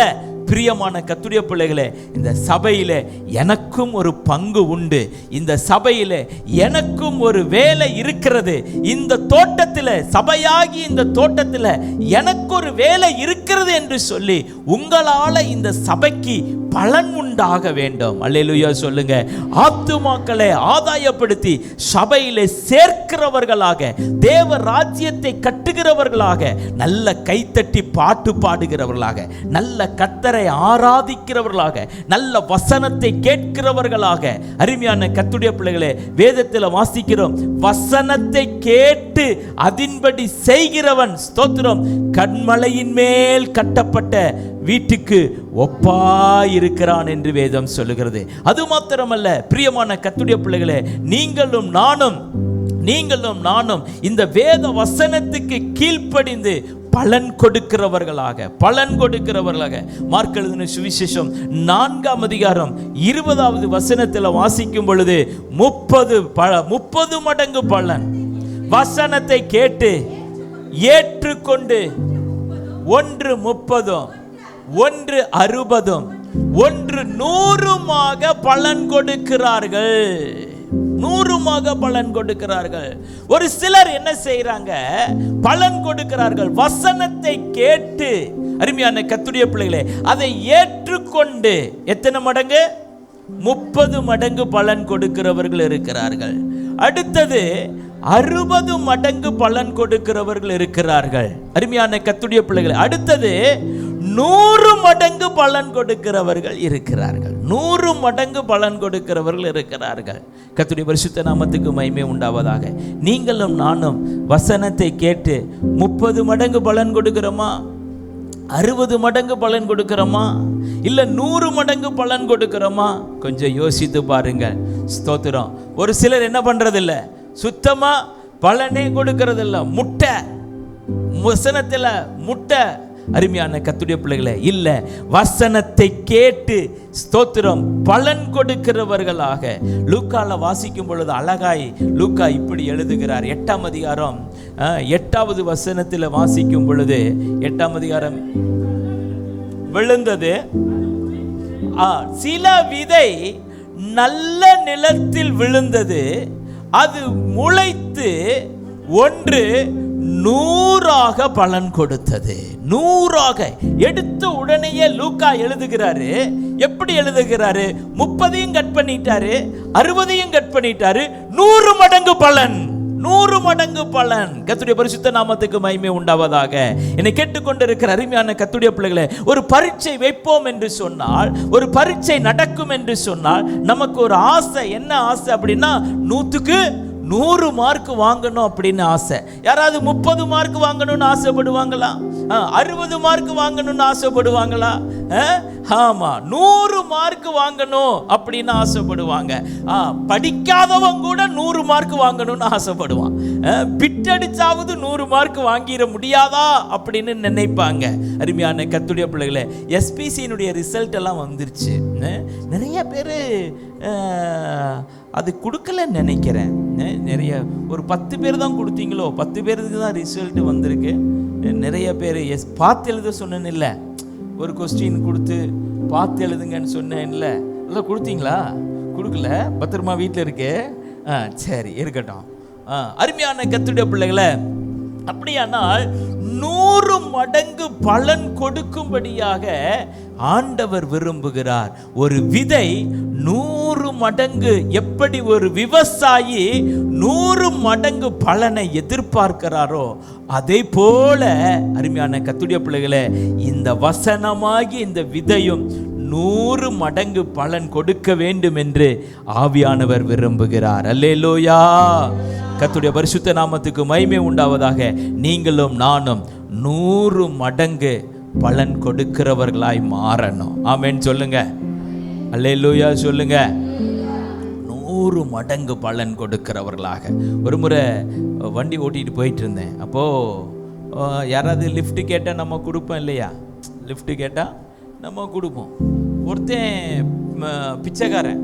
பிரியமான கர்த்தருடைய பிள்ளைகளே, இந்த சபையிலே எனக்கும் ஒரு பங்கு உண்டு, இந்த சபையிலே எனக்கும் ஒரு வேலை இருக்கிறது, இந்த தோட்டத்தில், சபையாகி இந்த தோட்டத்தில் எனக்கு ஒரு வேலை இருக்கிறது என்று சொல்லி உங்களால் இந்த சபைக்கு பலன் உண்டாக வேண்டும். அல்லேலூயா சொல்லுங்க. ஆத்துமாக்களை ஆதாயப்படுத்தி சபையிலே சேர்க்கிறவர்களாக, தேவ ராஜ்யத்தை கட்டுகிறவர்களாக, நல்ல கைத்தட்டி பாட்டு பாடுகிறவர்களாக, நல்ல கர்த்தரை கர்த்தரை ஆராதிக்கிறவர்களாக, நல்ல வசனத்தை கேட்கிறவர்களாக. அருமையான கர்த்தருடைய பிள்ளைகளே, வேதத்தில் வாசிக்கிறோம், வசனத்தை கேட்டு அதின்படி செய்கிறவன், ஸ்தோத்திரம், கண்மலையின் மேல் கட்டப்பட்ட வீட்டுக்கு ஒப்பாயிருக்கிறான் என்று வேதம் சொல்லுகிறது. அது மாத்திரமல்ல பிரியமான கர்த்தருடைய பிள்ளைகளே, நீங்களும் நானும் இந்த வேத வசனத்துக்கு கீழ்ப்படிந்து பலன் கொடுக்கிறவர்களாக மார்க் எழுதின சுவிசேஷம் 4ஆம் அதிகாரம் 20வது வசனத்தில் வாசிக்கும் பொழுது 30 மடங்கு பலன். வசனத்தை கேட்டு ஏற்றுக்கொண்டு 1 30, 1 60, 1 100 பலன் கொடுக்கிறார்கள். 100 பலன் கொடுக்கிறார்கள். ஒரு சிலர் என்ன செய்யறாங்க? பலன் கொடுக்கிறார்கள். வசனத்தை கேட்டு, அருமையான கர்த்தருடைய பிள்ளைகளே, அதை ஏற்றுக்கொண்டு எத்தனை மடங்கு? 30 மடங்கு பலன் கொடுக்கிறவர்கள் இருக்கிறார்கள். அடுத்தது 60 மடங்கு பலன் கொடுக்கிறவர்கள் இருக்கிறார்கள். அருமையான கர்த்தருடைய பிள்ளைகளே, அடுத்தது 100 மடங்கு பலன் கொடுக்கிறவர்கள் இருக்கிறார்கள். 100 மடங்கு பலன் கொடுக்கிறவர்கள் இருக்கிறார்கள். கர்த்தருடைய பரிசுத்த நாமத்துக்கு மகிமை உண்டாவதாக. நீங்களும் நானும் வசனத்தை கேட்டு 30 மடங்கு பலன் கொடுக்கிறோமா? 60 மடங்கு பலன் கொடுக்கிறோமா? இல்ல 100 மடங்கு பலன் கொடுக்கிறோமா? கொஞ்சம் யோசித்து பாருங்க. ஸ்தோத்திரம். ஒரு சிலர் என்ன பண்றதில்ல, சுத்தமா பலனே கொடுக்கறதில்ல, முட்டை வசனத்துல முட்டை. அருமையான கர்த்தருடைய பிள்ளைகளே, இல்ல, வசனத்தை கேட்டு ஸ்தோத்திரம் பலன் கொடுக்கிறவர்களாக. லூக்கால வாசிக்கும் பொழுது அழகாய் லூக்கா இப்படி எழுதுகிறார். 8ஆம் அதிகாரம் 8வது வசனத்தில் வாசிக்கும் பொழுது, 8ஆம் அதிகாரம், விழுந்தது சில விதை நல்ல நிலத்தில் விழுந்தது, அது முளைத்து 1 100 பலன் கொடுத்தது. 100 எடுத்த உடனேயே லூக்கா எழுதுகிறாரு. எப்படி எழுதுகிறாரு? 30 கட் பண்ணிட்டாரு, 60 கட் பண்ணிட்டாரு, 100 மடங்கு பலன். 100 மடங்கு பலன். கர்த்தருடைய பரிசுத்த நாமத்துக்கு மகிமை உண்டாவதாக. என்னை கேட்டுக்கொண்டிருக்கிற அருமையான கர்த்தருடைய பிள்ளைகளே, ஒரு பரீட்சை வைப்போம் என்று சொன்னால், ஒரு பரீட்சை நடக்கும் என்று சொன்னால், நமக்கு ஒரு ஆசை. என்ன ஆசை அப்படின்னா, 100க்கு 100 மார்க் வாங்கணும் அப்படின்னு ஆசை. யாராவது 30 மார்க் வாங்கணும்னு ஆசைப்படுவாங்களா? 60 மார்க் வாங்கணும்னு ஆசைப்படுவாங்களா? ஆமா, 100 மார்க் வாங்கணும் அப்படின்னு ஆசைப்படுவாங்க. படிக்காதவங்க கூட 100 மார்க் வாங்கணும்னு ஆசைப்படுவான். பிட்டடிச்சாவது 100 மார்க் வாங்கிட முடியாதா அப்படின்னு நினைப்பாங்க. அருமையான கர்த்தருடைய பிள்ளைகளே, எஸ்பிசியினுடைய ரிசல்ட் எல்லாம் வந்துருச்சு. நிறைய பேர் அது கொடுக்கலன்னு நினைக்கிறேன். நிறைய ஒரு 10 பேர் தான் கொடுத்தீங்களோ, 10 பேருக்கு தான் ரிசல்ட் வந்திருக்கு. நிறைய பேர் பார்த்து எழுத சொன்னேன்னு இல்லை, ஒரு கொஸ்டின் கொடுத்து பார்த்து எழுதுங்கன்னு சொன்னேன் இல்லை, எல்லாம் கொடுத்தீங்களா? கொடுக்கல, பத்திரமா வீட்டில் இருக்கு. சரி, இருக்கட்டும். அருமையான கர்த்தருடைய பிள்ளைகளை, அப்படியானால் 100 மடங்கு பலன் கொடுக்கும்படியாக ஆண்டவர் விரும்புகிறார். ஒரு விதை 100 மடங்கு, எப்படி ஒரு விவசாயி 100 மடங்கு பலனை எதிர்பார்க்கிறாரோ, அதே போல அருமையான கர்த்தருடைய பிள்ளைகளே, இந்த வசனமாகி இந்த விதையும் 100 மடங்கு பலன் கொடுக்க வேண்டும் என்று ஆவியானவர் விரும்புகிறார். அல்லேலூயா. கர்த்தருடைய பரிசுத்த நாமத்துக்கு மகிமை உண்டாவதாக. நீங்களும் நானும் 100 மடங்கு பலன் கொடுக்கிறவர்களாய் மாறணும். ஆமென் சொல்லுங்க. அல்லேலூயா சொல்லுங்க. 100 மடங்கு பலன் கொடுக்கிறவர்களாக. ஒரு முறை வண்டி ஓட்டிட்டு போயிட்டு இருந்தேன். அப்போது யாராவது லிஃப்ட் கேட்டால் நம்ம கொடுப்போம் இல்லையா? லிஃப்ட் கேட்டால் நம்ம கொடுப்போம். ஒருத்தன் பிச்சைக்காரன்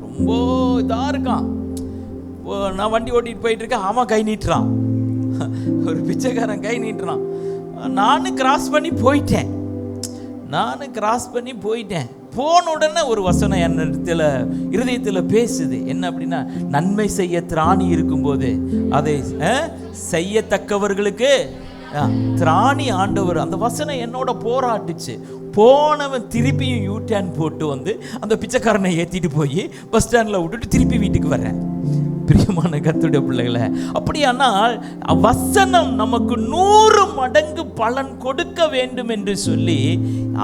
ரொம்ப இதாக இருக்கான். நான் வண்டி ஓட்டிட்டு போயிட்டு இருக்கேன், அவன் கை நீட்டுறான். ஒரு பிச்சைக்காரன் கை நீட்டுறான். நானும் கிராஸ் பண்ணி போயிட்டேன். போன உடனே ஒரு வசனம் என் இருதயத்தில் பேசுது. என்ன அப்படின்னா, நன்மை செய்ய திராணி இருக்கும்போது அதை செய்யத்தக்கவர்களுக்கு திராணி ஆண்டவர். அந்த வசனம் என்னோட போராட்டுச்சு. போனவன் திருப்பியும் யூ-டர்ன் போட்டு வந்து அந்த பிச்சைக்காரனை ஏற்றிட்டு போய் பஸ் ஸ்டாண்டில் விட்டுட்டு திருப்பி வீட்டுக்கு வர்றேன். பிரியமான கர்த்தருடைய பிள்ளைகளே, அப்படியானால் வசனம் நமக்கு 100 மடங்கு பலன் கொடுக்க வேண்டும் என்று சொல்லி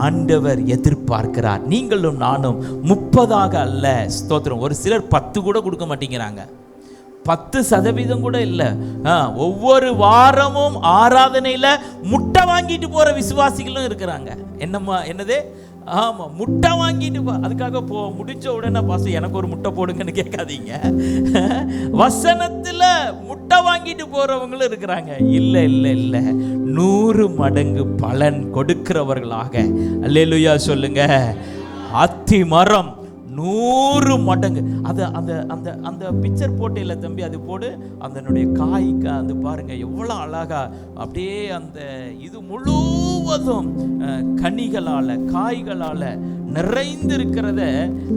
ஆண்டவர் எதிர்பார்க்கிறார். நீங்களும் நானும் 30 அல்ல, ஸ்தோத்திரம். ஒரு சிலர் 10 கூட கொடுக்க மாட்டேங்கிறாங்க, 10% கூட இல்லை. ஒவ்வொரு வாரமும் ஆராதனையில் முட்டை வாங்கிட்டு போகிற விசுவாசிகளும் இருக்கிறாங்க. என்னது? ஆமாம், முட்டை வாங்கிட்டு அதுக்காக முடிச்ச உடனே பாஸ்டர் எனக்கு ஒரு முட்டை போடுங்கன்னு கேட்காதீங்க. வசனத்தில் முட்டை வாங்கிட்டு போறவங்களும் இருக்கிறாங்க. இல்லை இல்லை இல்லை, 100 மடங்கு பலன் கொடுக்கிறவர்களாக அல்லேலூயா சொல்லுங்க. அத்தி மரம் 100 மடங்கு. அது அந்த அந்த அந்த பிக்சர் போட்டு இல்லை தம்பி, அது போடு. அதனுடைய காய்க்கு அது பாருங்க எவ்வளோ அழகா அப்படியே அந்த இது முழுவதும் கனிகளால் காய்களால் நிறைந்திருக்கிறத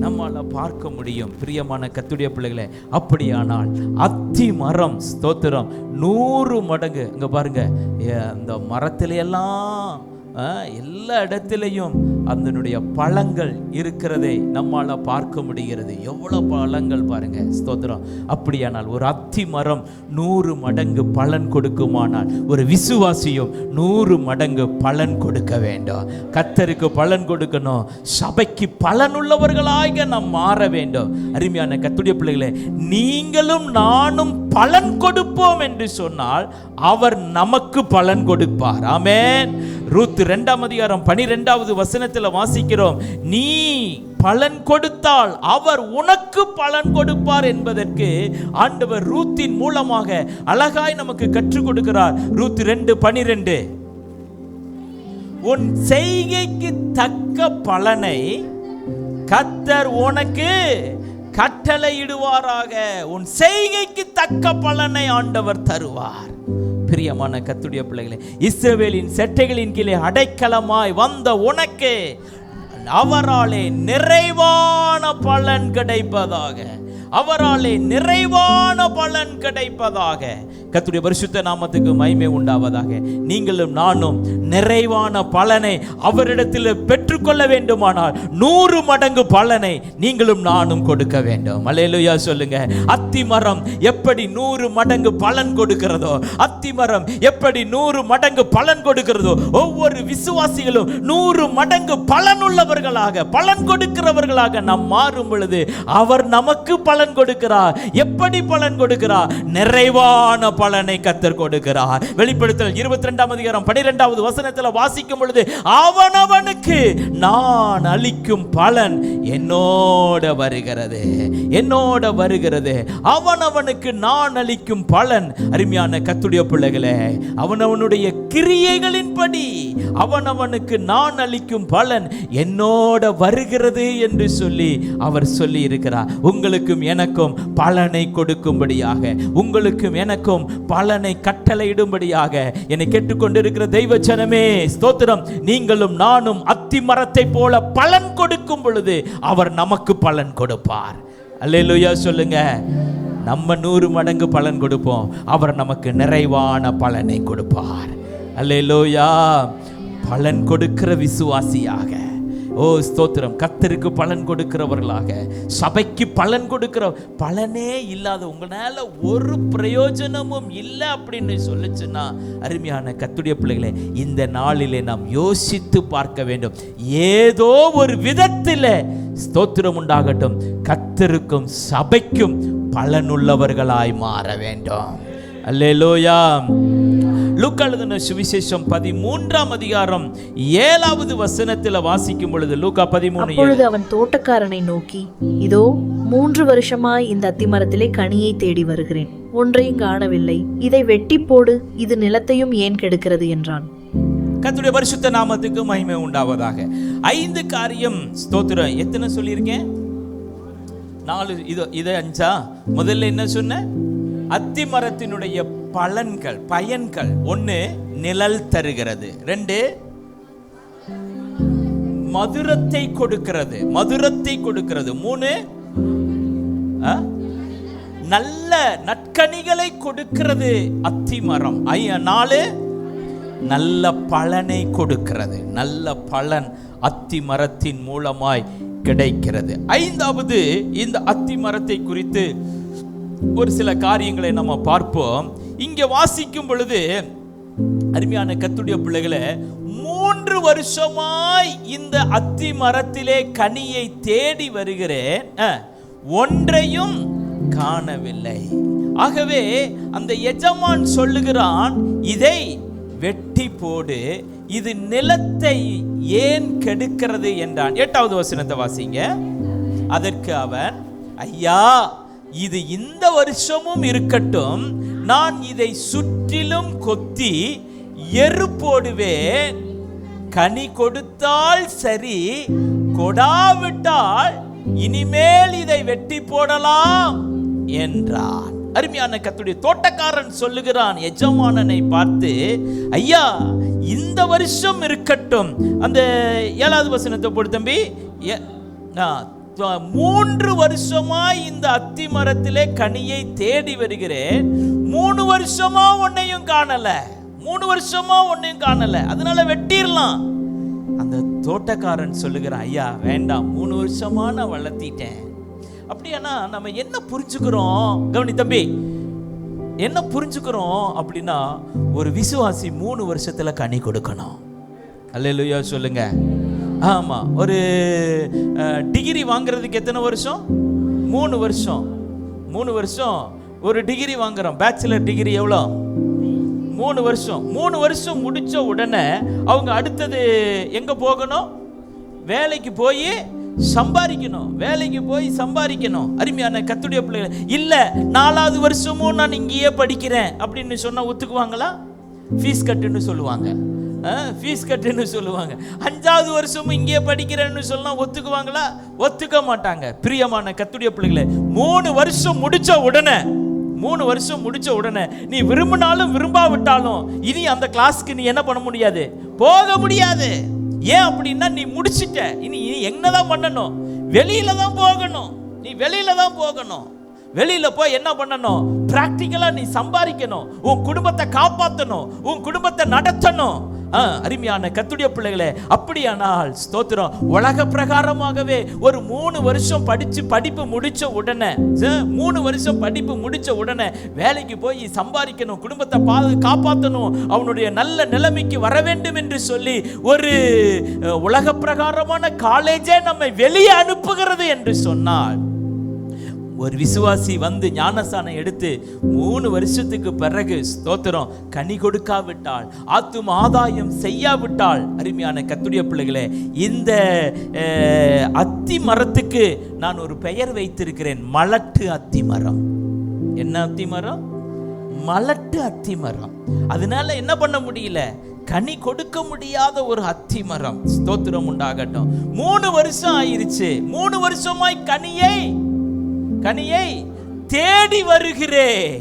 நம்மால் பார்க்க முடியும். பிரியமான கர்த்தருடைய பிள்ளைகளே, அப்படியானால் அத்தி மரம் ஸ்தோத்திரம் 100 மடங்கு. இங்கே பாருங்க, அந்த மரத்திலையெல்லாம் எல்லா இடத்திலையும் அதனுடைய பழங்கள் இருக்கிறதை நம்மால் பார்க்க முடிகிறது. எவ்வளோ பழங்கள் பாருங்க, ஸ்தோத்திரம். அப்படியானால் ஒரு அத்தி மரம் 100 மடங்கு பலன் கொடுக்குமானால் ஒரு விசுவாசியும் 100 மடங்கு பலன் கொடுக்க வேண்டும். கர்த்தருக்கு பலன் கொடுக்கணும், சபைக்கு பலனுள்ளவர்களாக நாம் மாற வேண்டும். அருமையான கர்த்தருடைய பிள்ளைகளே, நீங்களும் நானும் பலன் கொடுப்போம் என்று சொன்னால் அவர் நமக்கு பலன் கொடுப்பார். ஆமென். ரூத் 2ஆம் அதிகாரம் 12வது வசனத்தில் வாசிக்கிறோம், நீ பலன் கொடுத்தால் அவர் உனக்கு பலன் கொடுப்பார் என்பதற்கு ஆண்டவர் ரூத்தின் மூலமாக அழகாய் நமக்கு கற்றுக் கொடுக்கிறார். ரூத் 2:12, உன் செய்கைக்கு தக்க பலனை கர்த்தர் உனக்கு கட்டளையிடுவாராக. உன் செய்கைக்கு தக்க பலனை ஆண்டவர் தருவார். பிரியமான கர்த்தருடைய பிள்ளைகளே, இஸ்ரவேலின் செட்டைகளின் கீழே அடைக்கலமாய் வந்த உனக்கு அவராலே நிறைவான பலன் கிடைப்பதாக. அவராலே நிறைவான பலன் கிடைப்பதாக. கர்த்தருடைய பரிசுத்த நாமத்துக்கு மகிமை உண்டாவதாக. நீங்களும் நானும் நிறைவான பலனை அவரிடத்தில் பெற்றுக்கொள்ள வேண்டுமானால் 100 மடங்கு பலனை நீங்களும் நானும் கொடுக்க வேண்டும். அல்லேலூயா சொல்லுங்க. அத்தி மரம் எப்படி 100 மடங்கு பலன் கொடுக்கிறதோ, அத்தி மரம் எப்படி 100 மடங்கு பலன் கொடுக்கிறதோ, ஒவ்வொரு விசுவாசிகளும் 100 மடங்கு பலனுள்ளவர்களாக பலன் கொடுக்கிறவர்களாக நாம் மாறும் பொழுது அவர் நமக்கு பலன் கொடுக்கிறார். எப்படி பலன் கொடுக்கிறார்? நிறைவான பலனை கர்த்தர் கொடுக்கிறார். வெளிப்படுத்தல் 22ஆம் அதிகாரம் 12வது வசனத்தில் வாசிக்கும் பொழுது, அவனவனுக்கு நான் அளிக்கும் பலன் என்னோட வருகிறது, என்னோட வருகிறது. அவனவனுக்கு நான் அளிக்கும் பலன். அருமையான கர்த்தருடைய பிள்ளைகளே, அவனவனுடைய கிரியைகளின்படி அவனவனுக்கு நான் அளிக்கும் பலன் என்னோட வருகிறது என்று சொல்லி அவர் சொல்லி இருக்கிறார். உங்களுக்கும் எனக்கும் பலனை கொடுக்கும்படியாக, உங்களுக்கும் எனக்கும் பலனை கட்டளையிடும்படியாக என்னை கேட்டுக்கொண்டிருக்கிற தெய்வ ஜனமே, ஸ்தோத்திரம். நீங்களும் நானும் அத்தி மரத்தை போல பலன் கொடுக்கும் பொழுது அவர் நமக்கு பலன் கொடுப்பார். அல்லேலூயா சொல்லுங்க. நம்ம 100 மடங்கு பலன் கொடுப்போம், அவர் நமக்கு நிறைவான பலனை கொடுப்பார். அல்லேலூயா. பலன் கொடுக்கிற விசுவாசியாக, ஓ ஸ்தோத்திரம், கர்த்தருக்கு பலன் கொடுக்கிறவர்களாக, சபைக்கு பலன் கொடுக்கிற, பலனே இல்லாத உங்களால ஒரு பிரயோஜனமும் இல்லை அப்படின்னு சொல்லுச்சுன்னா, அருமையான கர்த்தருடைய பிள்ளைகளே, இந்த நாளிலே நாம் யோசித்து பார்க்க வேண்டும். ஏதோ ஒரு விதத்தில் ஸ்தோத்திரம் உண்டாகட்டும், கர்த்தருக்கும் சபைக்கும் பலனுள்ளவர்களாய் மாற வேண்டும். அல்லேலூயா. லூக்கா எழுதின சுவிசேஷம் 13ஆம் அதிகாரம் 7வது வசனத்தில் வாசிக்கும் பொழுது, லூக்கா 13. அப்பொழுது அவன் தோட்டக்காரனை நோக்கி, இதோ 3 வருஷமாய் இந்த அத்திமரத்திலே கனியை தேடி வருகிறேன், ஒன்றையும் காணவில்லை. இதை வெட்டி போடு, இது நிலத்தையும் ஏன் கெடுக்கிறது என்றான். கர்த்தருடைய பரிசுத்த நாமத்துக்கு மகிமை உண்டாவதாக. 5 காரியம், ஸ்தோத்திரம். எத்தனை சொல்லியிருக்கேன்? 4. இது 5. முதல்ல என்ன சொன்ன? அத்தி மரத்தினுடைய பலன்கள், பயன்கள். 1, நிழல் தருகிறது. 2, மதுரத்தை கொடுக்கிறது, மதுரத்தை கொடுக்கிறது. 3, நல்ல நற்கனிகளை கொடுக்கிறது அத்தி மரம். 4, நல்ல பலனை கொடுக்கிறது. நல்ல பலன் அத்தி மரத்தின் மூலமாய் கிடைக்கிறது. 5வது, இந்த அத்தி மரத்தை குறித்து ஒரு சில காரியங்களை நம்ம பார்ப்போம். இங்க வாசிக்கும் பொழுது அருமையான கர்த்தருடைய பிள்ளைகளே, 3 வருஷமாய் இந்த அத்தி மரத்திலே கனியை தேடி வருகிறேன், ஒன்றையும் காணவில்லை. ஆகவே அந்த எஜமான் சொல்லுகிறான், இதை வெட்டி போடு, இது நிலத்தை ஏன் கெடுக்கிறது என்றான். 8வது வசனத்தை வாசிங்க. அதற்கு அவன், ஐயா, இது இந்த வருஷமும் இருக்கட்டும், நான் இதை சுற்றிலும் கொத்தி எரு போடுவேன், கனி கொடுத்தால் சரி, கொடாவிட்டால் இனிமேல் இதை வெட்டி போடலாம் என்றான். அருமையான கர்த்தருடைய தோட்டக்காரன் சொல்லுகிறான் எஜமானனை பார்த்து, ஐயா, இந்த வருஷம் இருக்கட்டும். அந்த 7வது வசனத்தை போடு தம்பி. 3 வருஷமாய் இந்த அத்தி மரத்திலே கனியை தேடி வருகிறேன், 3 வருஷமா ஒன்னையும் காணல, 3 வருஷமா ஒன்னையும் காணல, அதனால வெட்டிடலாம். அந்த தோட்டக்காரன் சொல்லுகிறான், ஐயா வேண்டாம், 3 வருஷமா நான் வளர்த்திட்டேன். அப்படியானா நம்ம என்ன புரிஞ்சுக்கிறோம்? கவனி தம்பி, என்ன புரிஞ்சுக்கிறோம் அப்படின்னா, ஒரு விசுவாசி 3 வருஷத்துல கனி கொடுக்கணும். அல்லேலூயா சொல்லுங்க. ஆமா, ஒரு டிகிரி வாங்குறதுக்கு எத்தனை வருஷம்? 3 வருஷம். 3 வருஷம் ஒரு டிகிரி வாங்குறோம். பேச்சுலர் டிகிரி எவ்வளோ? 3 வருஷம். 3 வருஷம் முடிச்ச உடனே அவங்க அடுத்தது எங்க போகணும்? வேலைக்கு போய் சம்பாதிக்கணும். வேலைக்கு போய் சம்பாதிக்கணும். அருமையான கர்த்தருடைய பிள்ளைகள், இல்ல 4வது வருஷமும் நான் இங்கேயே படிக்கிறேன் அப்படின்னு சொன்னா ஒத்துக்குவாங்களா? ஃபீஸ் கட்டுன்னு சொல்லுவாங்க. ஃபீஸ் கட்டுன்னு சொல்லுவாங்க. 5வது வருஷமும் இங்கே படிக்கிறேன்னு சொன்னா ஒத்துக்குவாங்களா? ஒத்துக்க மாட்டாங்க. பிரியமான கர்த்தருடைய பிள்ளைகளே, 3 வருஷம் முடிச்ச உடனே, 3 வருஷம் முடிச்ச உடனே நீ விரும்பினாலும் விரும்பாவிட்டாலும் இனி அந்த கிளாஸ்க்கு நீ என்ன பண்ண முடியாது? போக முடியாது. ஏன் அப்படின்னா, நீ முடிச்சிட்ட. இனி என்னதான் பண்ணணும்? வெளியில தான் போகணும். நீ வெளியில தான் போகணும். வெளியில போய் என்ன பண்ணணும்? பிராக்டிக்கலா நீ சம்பாதிக்கணும், உன் குடும்பத்தை காப்பாற்றணும், உன் குடும்பத்தை நடத்தணும். அருமையான கர்த்தருடைய பிள்ளைகளே, அப்படியானால் ஸ்தோத்திரம், உலக பிரகாரமாகவே ஒரு 3 வருஷம் படிப்பு முடிச்ச உடனே, 3 வருஷம் படிப்பு முடிச்ச உடனே வேலைக்கு போய் சம்பாதிக்கணும், குடும்பத்தை காப்பாற்றணும், அவனுடைய நல்ல நிலைமைக்கு வர வேண்டும் என்று சொல்லி ஒரு உலக பிரகாரமான காலேஜே நம்மை வெளியே அனுப்புகிறது என்று சொன்னால், ஒரு விசுவாசி வந்து ஞானஸ்நானம் எடுத்து 3 வருஷத்துக்கு பிறகு ஸ்தோத்திரம் கனி கொடுக்காவிட்டால், ஆத்தும ஆதாயம் செய்யாவிட்டால், அருமையான கர்த்தருடைய பிள்ளைகளே, இந்த அத்தி மரத்துக்கு நான் ஒரு பெயர் வைத்திருக்கிறேன், மலட்டு அத்தி மரம். என்ன அத்தி மரம்? மலட்டு அத்தி மரம். அதனால என்ன பண்ண முடியல? கனி கொடுக்க முடியாத ஒரு அத்தி மரம். ஸ்தோத்திரம் உண்டாகட்டும். 3 வருஷம் ஆயிருச்சு. 3 வருஷமாய் கனியை தேடி வருகிறேன்.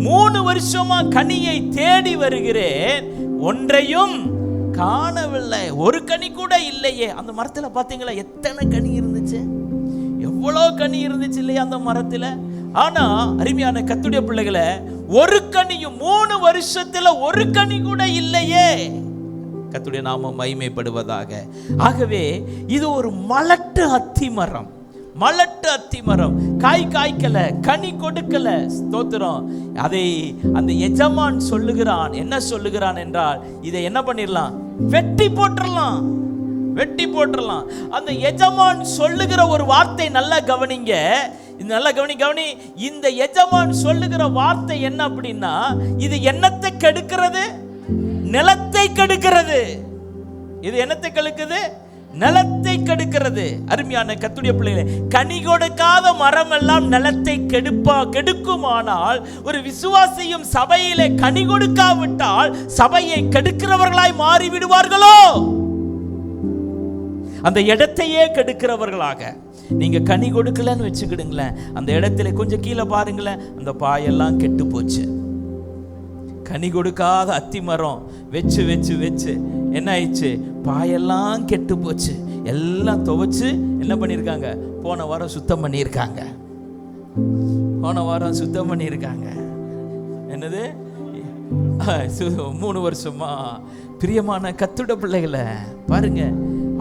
3 வருஷமா கனியை தேடி வருகிறேன், ஒன்றையும் காணவில்லை. ஒரு கனி கூட இல்லையே. அந்த மரத்துல பாத்தீங்களா எத்தனை கனி இருந்துச்சு? எவ்வளோ கனி இருந்துச்சு இல்லையா அந்த மரத்துல? ஆனா அருமையான கர்த்தருடைய பிள்ளைகளை, ஒரு கனியும் 3 வருஷத்துல ஒரு கனி கூட இல்லையே. கர்த்தருடைய நாமம் மகிமைப்படுவதாக. ஆகவே இது ஒரு மலட்டு அத்தி மரம். மலட்டு அத்தி மரம் காய்க்கல, கனி கொடுக்கல. ஸ்தோத்திரம். அதை அந்த எஜமான் சொல்லுகிறான். என்ன சொல்லுகிறான் என்றால், இதை என்ன பண்ணிடலாம்? வெட்டி போட்டுடலாம். அந்த எஜமான் சொல்லுகிற ஒரு வார்த்தை நல்லா கவனிங்க. நல்லா கவனி. இந்த எஜமான் சொல்லுகிற வார்த்தை என்ன அப்படின்னா, இது என்னத்தை கெடுக்கிறது? நிலத்தை கெடுக்கிறது. இது என்னத்தை கெடுக்குது? நிலத்தை கெடுக்கிறது. அருமையான கர்த்தருடைய பிள்ளைகளே, கனி கொடுக்காத மரம் எல்லாம் நிலத்தை கெடுக்குமானால், ஒரு விசுவாசியும் சபையிலே கனி கொடுக்காவிட்டால் சபையை கெடுக்கிறவர்களாய் மாறி விடுவார்களோ? அந்த இடத்தையே கெடுக்கிறவர்களாக. நீங்க கனி கொடுக்கலன்னு வச்சுக்கிடுங்களேன், அந்த இடத்துல கொஞ்சம் கீழே பாருங்களேன், அந்த பாயெல்லாம் கெட்டு போச்சு. கனி கொடுக்காத அத்தி மரம் வச்சு என்ன ஆயிடுச்சு? பாயெல்லாம் கெட்டு போச்சு. எல்லாம் துவைச்சு என்ன பண்ணியிருக்காங்க? போன வாரம் சுத்தம் பண்ணியிருக்காங்க. என்னது? 3 வருஷமா. பிரியமான கர்த்தருடைய பிள்ளைகளை பாருங்க,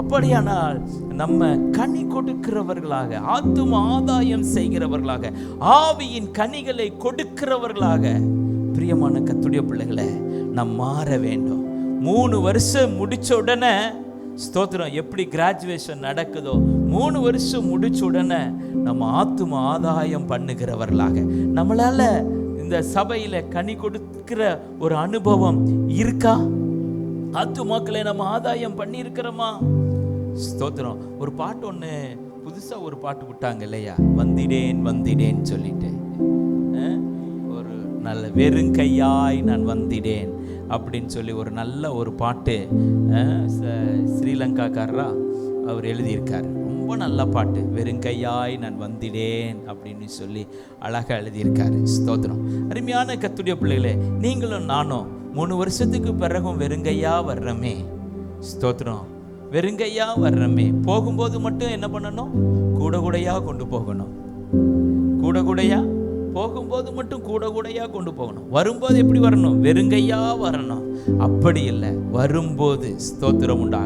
அப்படியானால் நம்ம கனி கொடுக்கிறவர்களாக, ஆத்தும ஆதாயம் செய்கிறவர்களாக, ஆவியின் கனிகளை கொடுக்கிறவர்களாக, பிரியமான கர்த்தருடைய பிள்ளைகளை நாம் மாற வேண்டும். 3 வருஷம் முடிச்ச உடனே ஸ்தோத்திரம், எப்படி கிராஜுவேஷன் நடக்குதோ 3 வருஷம் முடிச்ச உடனே நம்ம ஆத்தும ஆதாயம் பண்ணுகிறவர்களாக, நம்மளால இந்த சபையில கனி கொடுக்கிற ஒரு அனுபவம் இருக்கா? ஆத்துமாக்களை நம்ம ஆதாயம் பண்ணி இருக்கிறோமா? ஸ்தோத்திரம். ஒரு பாட்டு ஒன்று புதுசா ஒரு பாட்டு விட்டாங்க இல்லையா, வந்திடேன் வந்திடேன் சொல்லிட்டு, ஒரு நல்ல வெறுங்கையாய் நான் வந்திடேன் அப்படின்னு சொல்லி ஒரு நல்ல ஒரு பாட்டு ஸ்ரீலங்காக்காரரா அவர் எழுதியிருக்கார். ரொம்ப நல்ல பாட்டு, வெறுங்கையாய் நான் வந்திடேன் அப்படின்னு சொல்லி அழகாக எழுதியிருக்காரு. ஸ்தோத்திரம். அருமையான கர்த்தருடைய பிள்ளைகளே, நீங்களும் நானும் 3 வருஷத்துக்கு பிறகும் வெறுங்கையா வர்றமே. ஸ்தோத்திரம். வெறுங்கையா வர்றமே. போகும்போது மட்டும் என்ன பண்ணணும்? கூட கூடையா கொண்டு போகணும். கூட கூடையா போகும்போது மட்டும் கூட கூடையா கொண்டு போகணும். வரும்போது எப்படி வரணும்? வெறுங்கையா வரணும். அப்படி இல்லை, வரும்போது ஸ்தோத்திரம் உண்டா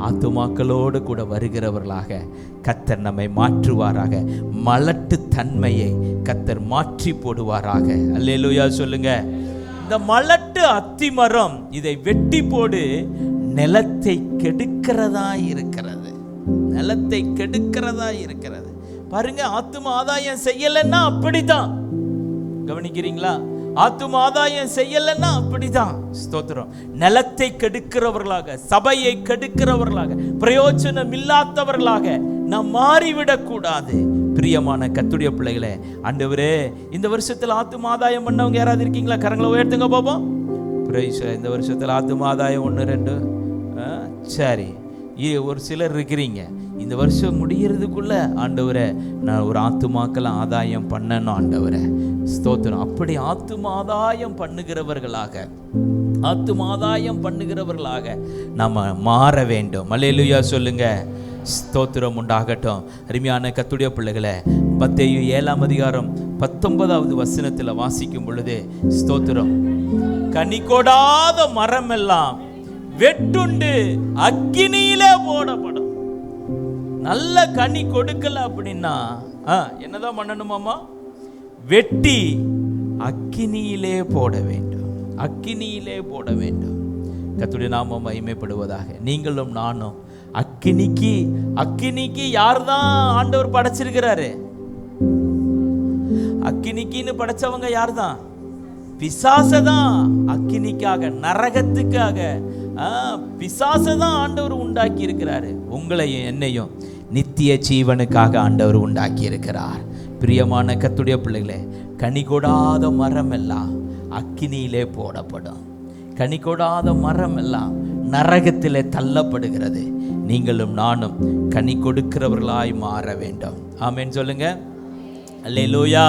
ஆத்துமாக்களோடு கூட வருகிறவர்களாக கர்த்தர் நம்மை மாற்றுவாராக. மலட்டு தன்மையை கர்த்தர் மாற்றி போடுவாராக. அல்லேலூயா சொல்லுங்க. இந்த மலட்டு அத்திமரம் இதை வெட்டி போடு, நிலத்தை கெடுக்கிறதா இருக்கிறது. நிலத்தை கெடுக்கிறதா இருக்கிறது. பாருங்க, ஆத்தும ஆதாயம் செய்யலைன்னா அப்படிதான். கவனிக்கிறீங்களா? ஆத்தும ஆதாயம் செய்யலைன்னா அப்படிதான். ஸ்தோத்திரம். நிலத்தை கெடுக்கிறவர்களாக, சபையை கெடுக்கிறவர்களாக, பிரயோஜனம் இல்லாதவர்களாக நாம் மாறிவிடக் கூடாது. பிரியமான கர்த்தருடைய பிள்ளைகளே, ஆண்டவரே, இந்த வருஷத்துல ஆத்தும ஆதாயம் பண்ணவங்க யாராவது இருக்கீங்களா? கரங்களை உயர்த்துங்க பாப்போம். இந்த வருஷத்துல ஆத்தும ஆதாயம் 1 2 சரி, ஒரு சிலர் இருக்கிறீங்க. இந்த வருஷம் முடிகிறதுக்குள்ள ஆண்டவரை நான் ஒரு ஆத்துமாக்களை ஆதாயம் பண்ணணும் ஆண்டவரை. ஸ்தோத்திரம். அப்படி ஆத்தும ஆதாயம் பண்ணுகிறவர்களாக, ஆத்தும ஆதாயம் பண்ணுகிறவர்களாக நம்ம மாற வேண்டும். அல்லேலூயா சொல்லுங்க. ஸ்தோத்திரம் உண்டாகட்டும். அருமையான கர்த்தருடைய பிள்ளைகளை, மத்தேயு 7ஆம் அதிகாரம் 19வது வசனத்தில் வாசிக்கும் பொழுது, ஸ்தோத்திரம், கனி கொடாத மரம் எல்லாம் வெட்டுண்டு அக்கினியிலே போடப்படும். நல்ல கனி கொடுக்கல அப்படின்னா என்னதான் பண்ணணுமாமா? வெட்டி அக்கினியிலே போட வேண்டும். அக்கினியிலே போட வேண்டும். கர்த்தருடைய நாமம் மகிமைப்படுவதாக. நீங்களும் நானும் அக்கினிக்கு யார்தான் ஆண்டவர் படைச்சிருக்கிறாரு? அக்கினிக்குன்னு படைச்சவங்க யார்தான்? பிசாசதான். அக்கினிக்காக, நரகத்துக்காக பிசாசதான் ஆண்டவர் உண்டாக்கி இருக்கிறாரு. உங்களையும் என்னையும் நித்திய ஜீவனுக்காக ஆண்டவர் உண்டாக்கி இருக்கிறார். பிரியமான கர்த்தருடைய பிள்ளைகளே, கனி கொடாத மரம் எல்லாம் அக்கினியிலே போடப்படும். கனி கொடாத மரம் எல்லாம் நரகத்திலே தள்ளப்படுகிறது. நீங்களும் நானும் கனி கொடுக்கிறவர்களாய் மாற வேண்டும். ஆமென் சொல்லுங்க. அல்லேலூயா.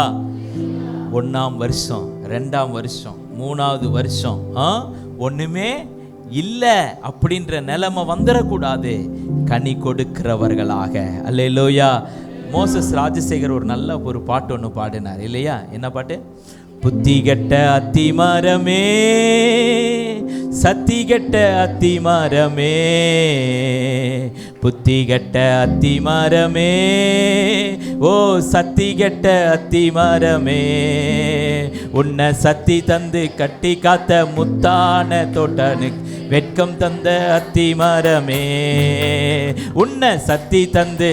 1ஆம் வருஷம், 2ஆம் வருஷம், 3வது வருஷம் ஒண்ணுமே இல்லை அப்படின்ற நிலைமை வந்துடக்கூடாது. கனி கொடுக்கிறவர்களாக. அல்லேலூயா. மோசஸ் ராஜசேகர் ஒரு நல்ல ஒரு பாட்டு ஒன்று பாடினார் இல்லையா? என்ன பாட்டு? புத்தி கெட்ட அத்திமரமே, சத்தி கெட்ட அத்திமரமே, புத்தி கெட்ட அத்திமரமே, ஓ சத்தி கெட்ட அத்திமரமே, உன்னை சத்தி தந்து கட்டி காத்த முத்தான தோட்டனுக்கு வெட்கம் தந்த அத்திமரமே, உன்னை சத்தி தந்து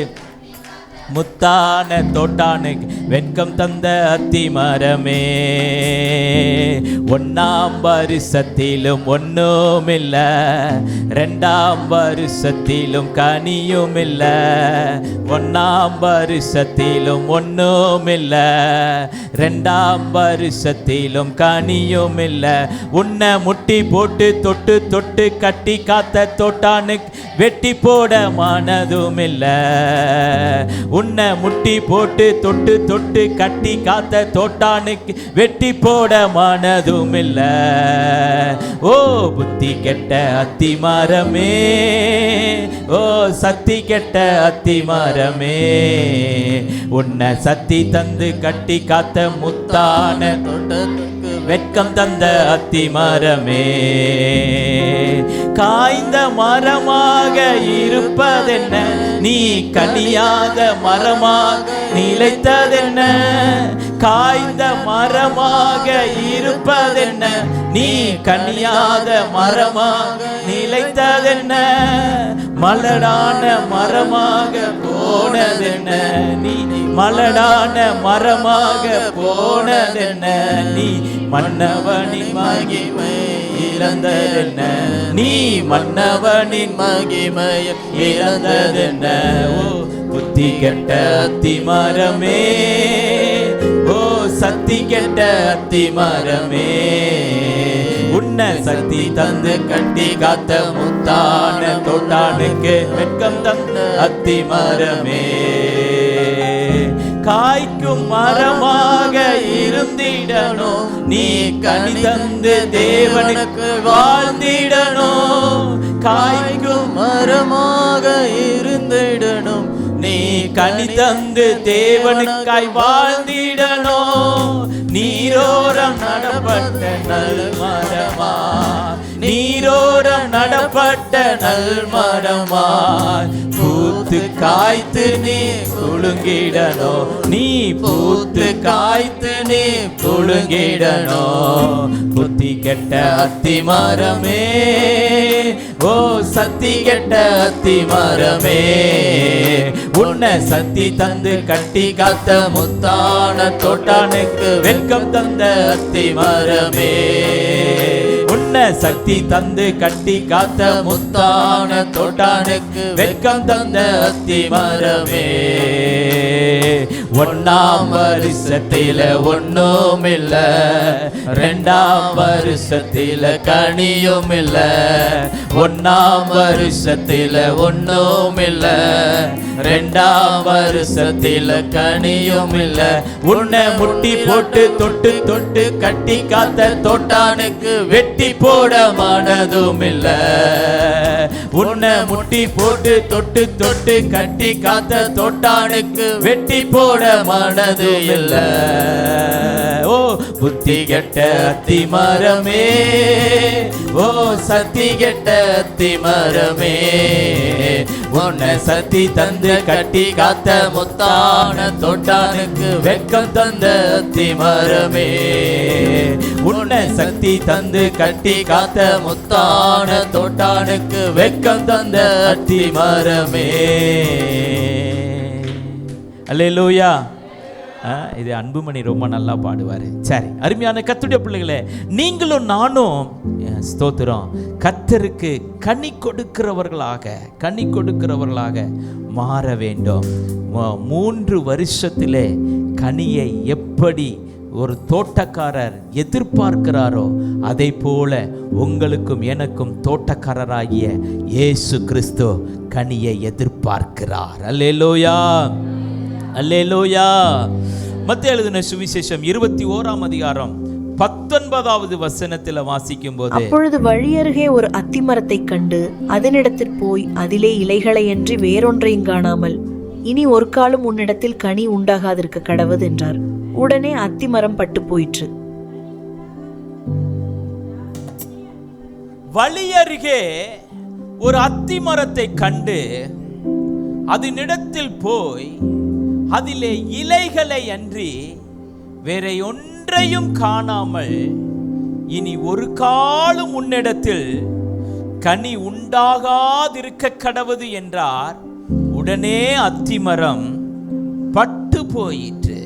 முத்தான தோட்டானுக்கு வெட்கம் தந்த அத்திமரமே, 1ஆம் வருஷத்திலும் ஒன்றும் இல்லை, 2ஆம் வருஷத்திலும் கனியும் இல்லை, 1ஆம் வருஷத்திலும் ஒன்றும் இல்லை, 2ஆம் வருஷத்திலும் கனியும் இல்லை, உன்னை முட்டி போட்டு தொட்டு தொட்டு கட்டி காத்த தோட்டானுக்கு வெட்டி போட மனதும் இல்லை, உன்னை முட்டி போட்டு தொட்டு தொட்டு கட்டி காத்த தோட்டானுக்கு வெட்டி போட மனதும் இல்லை. ஓ புத்தி கெட்ட அத்திமரமே, ஓ சத்தி கெட்ட அத்திமரமே, உன்னை சத்தி தந்து கட்டி காத்த முத்தான தோட்டத்துக்கு வெட்கம் தந்த அத்திமரமே. காய்ந்த மரமாக இருப்பதென்ன, நீ கனியாத மரமாக நிலைத்ததென்ன. காய்ந்த மரமாக இருப்பதென்ன, நீ கனியாத மரமாக நிலைத்ததென்ன. மலடான மரமாக போனதென்ன, நீ மலடான மரமாக போனதென்ன. நீ மன்னவனின் மகிமை இழந்ததென்ன, நீ மன்னவனின் மகிமை இழந்ததென்ன. ஓ புத்தி கெட்ட அத்திமரமே, ஓ சக்தி கெட்ட அத்திமரமே. உன்னை சக்தி தந்து கட்டி காத்த முத்தான தோட்டானுக்கு வெட்கம் தந்த அத்திமரமே. காய்க்கும் மரமாக இருந்திடணும், நீ கனி தந்து தேவனுக்கு வாழ்ந்திடணும். காய்க்கும் மரமாக இருந்திடணும், நீ கனி தந்து தேவனுக்காய் வாழ்ந்திடணும். நீரோரம் நடப்பட்ட நல் மரமா, நீரோரம் நடப்பட்ட நல் மரமா. பூத்து காய்த்து நீ குலுங்கிடணும், நீ பூத்து காய்த்து நீ குலுங்கிடணும். புத்தி கெட்ட அத்திமரமே, ஓ சக்தி கெட்ட அத்திமரமே. உன்னை சக்தி தந்து கட்டி காத்த முத்தான தோட்டானுக்கு வெட்கம் தந்த அத்திமரமே. உன்னை சக்தி தந்து கட்டி காத்த முத்தான தோட்டானுக்கு வெட்கம் தந்த அத்திமரமே. ஒன்னாம் வருஷத்தில ஒண்ணும் இல்ல, ரெண்டாம் வருஷத்தில கனியும் இல்ல. ஒன்னாம் வருஷத்தில ஒண்ணும் இல்ல, ரெண்டாம் வருஷத்தில கனியும் இல்ல. உன்னை முட்டி போட்டு தொட்டு தொட்டு கட்டி காத்த தோட்டானுக்கு வெட்டி போட மனதும் இல்ல. உன்னை முட்டி போட்டு தொட்டு தொட்டு கட்டி காத்த தோட்டானுக்கு வெட்டி போட மனது இல்ல. ஓ புத்தி கெட்ட அத்திமரமே, ஓ சக்தி கெட்ட அத்திமரமே. உன்னை சக்தி தந்து கட்டி காத்த முத்தான தோட்டானுக்கு வெட்கம் தந்த அத்திமரமே. உன்னை சக்தி தந்து கட்டி காத்த முத்தான தோட்டானுக்கு வெட்கம் தந்த அத்திமரமே. அல்லேலூயா. இது அன்புமணி ரொம்ப நல்லா பாடுவார். சரி, அருமையான கர்த்தருடைய பிள்ளைகளே, நீங்களும் நானும் ஸ்தோத்திரம் கர்த்தருக்கு கனி கொடுக்கிறவர்களாக மாற வேண்டும். 3 வருஷத்திலே கனியை எப்படி ஒரு தோட்டக்காரர் எதிர்பார்க்கிறாரோ அதை போல உங்களுக்கும் எனக்கும் தோட்டக்காரராகிய இயேசு கிறிஸ்து கனியை எதிர்பார்க்கிறார். அல்லேலூயா, அல்லேலூயா. மத்தேயு எழுதின சுவிசேஷம் 21ஆம் அதிகாரம் 19வது வசனத்தில் வாசிக்கும் போது, அப்பொழுது வழியருகே ஒரு அத்திமரத்தை கண்டு அதனிடத்தில் போய் அதிலே இலைகளையன்றி வேறொன்றையும் காணாமல், இனி ஒரு காலம் உன்னிடத்தில் கனி உண்டாகாதிருக்க கடவது என்றார். உடனே அத்திமரம் பட்டு போயிற்று. வழியருகே ஒரு அத்திமரத்தை கண்டு அதனிடத்தில் போய் அதிலே இலைகளை அன்றி வேற ஒன்றையும் காணாமல், இனி ஒரு காலம் உன்னிடத்தில் கனி உண்டாகாதிருக்க கடவது என்றார். உடனே அத்திமரம் பட்டு போயிற்று.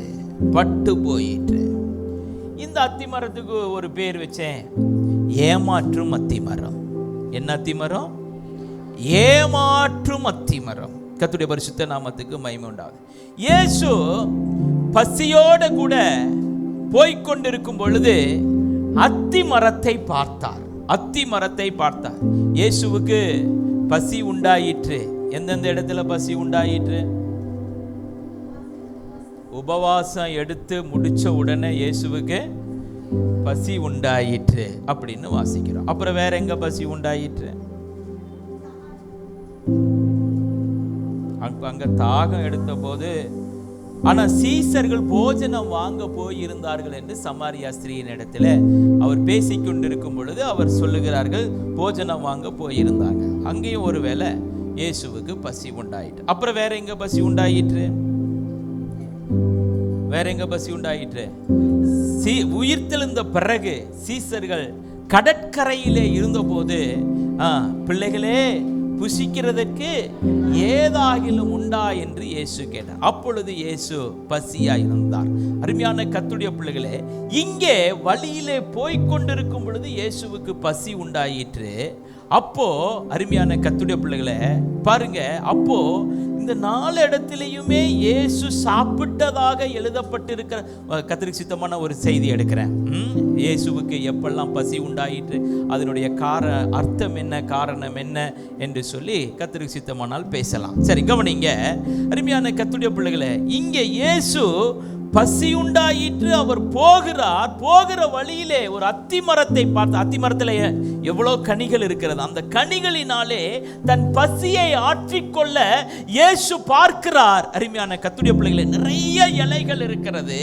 இந்த அத்திமரத்துக்கு ஒரு பேர் வச்சேன், ஏமாற்றும் அத்திமரம். என்ன அத்திமரம்? ஏமாற்றும் அத்திமரம். கர்த்தருடைய பரிசுத்த நாமத்துக்கு மகிமை உண்டாகுது. இயேசு பசியோட கூட போய்கொண்டிருக்கும் பொழுது அத்திமரத்தை பார்த்தார். இயேசுவுக்கு பசி உண்டாயிற்று. எந்தெந்த இடத்துல பசி உண்டாயிற்று? உபவாசம் எடுத்து முடிச்ச உடனே இயேசுவுக்கு பசி உண்டாயிற்று அப்படின்னு வாசிக்கிறோம். அப்புறம் வேற எங்க பசி உண்டாயிற்று? அங்க தாகம் எடுத்த போது ஆனா சீசர்கள் போஜனம் வாங்க போயிருந்தார்கள் என்று சமாரியா ஸ்திரீயின் இடத்துல அவர் பேசிக்கொண்டிருக்கும் பொழுது அவர் சொல்லுகிறார்கள், போஜனம் வாங்க போயிருந்தாங்க. அங்கேயும் ஒருவேளை இயேசுவுக்கு பசி உண்டாயிற்று. அப்புறம் வேற எங்க பசி உண்டாயிற்று? வேற எங்க பசி உண்டாயிற்று? உயிர்த்தெழுந்த பிறகு சீசர்கள் கடற்கரையிலே இருந்தபோது, பிள்ளைகளே புசிக்கிறதற்கு ஏதாகிலும் உண்டா என்று இயேசு கேட்டார். அப்பொழுது இயேசு பசியா இருந்தார். அருமையான கர்த்தருடைய பிள்ளைகளே, இங்கே வழியிலே போய்கொண்டிருக்கும் பொழுது இயேசுவுக்கு பசி உண்டாயிற்று. அப்போ அருமையான கர்த்தருடைய பிள்ளைகளே பாருங்க, அப்போ இந்த 4 இடத்திலையுமே இயேசு சாப்பிட்டதாக எழுதப்பட்டிருக்கிற, கர்த்தருக்கு சித்தமான ஒரு செய்தி எடுக்கிறேன். இயேசுவுக்கு எப்பெல்லாம் பசி உண்டாயிற்று, அதனுடைய அர்த்தம் என்ன, காரணம் என்ன என்று சொல்லி கர்த்தருக்கு சித்தமானால் பேசலாம். சரி, கவனிங்க அருமையான கர்த்தருடைய பிள்ளைகளே, இங்கே இயேசு பசி உண்டாயிற்று, அவர் போகிறார். போகிற வழியிலே ஒரு அத்தி மரத்தை பார்த்து, அத்தி மரத்தில் எவ்வளோ கனிகள் இருக்கிறது, அந்த கனிகளினாலே தன் பசியை ஆற்றிக்கொள்ள இயேசு பார்க்கிறார். அருமையான கர்த்தருடைய பிள்ளைகளே, நிறைய இலைகள் இருக்கிறது,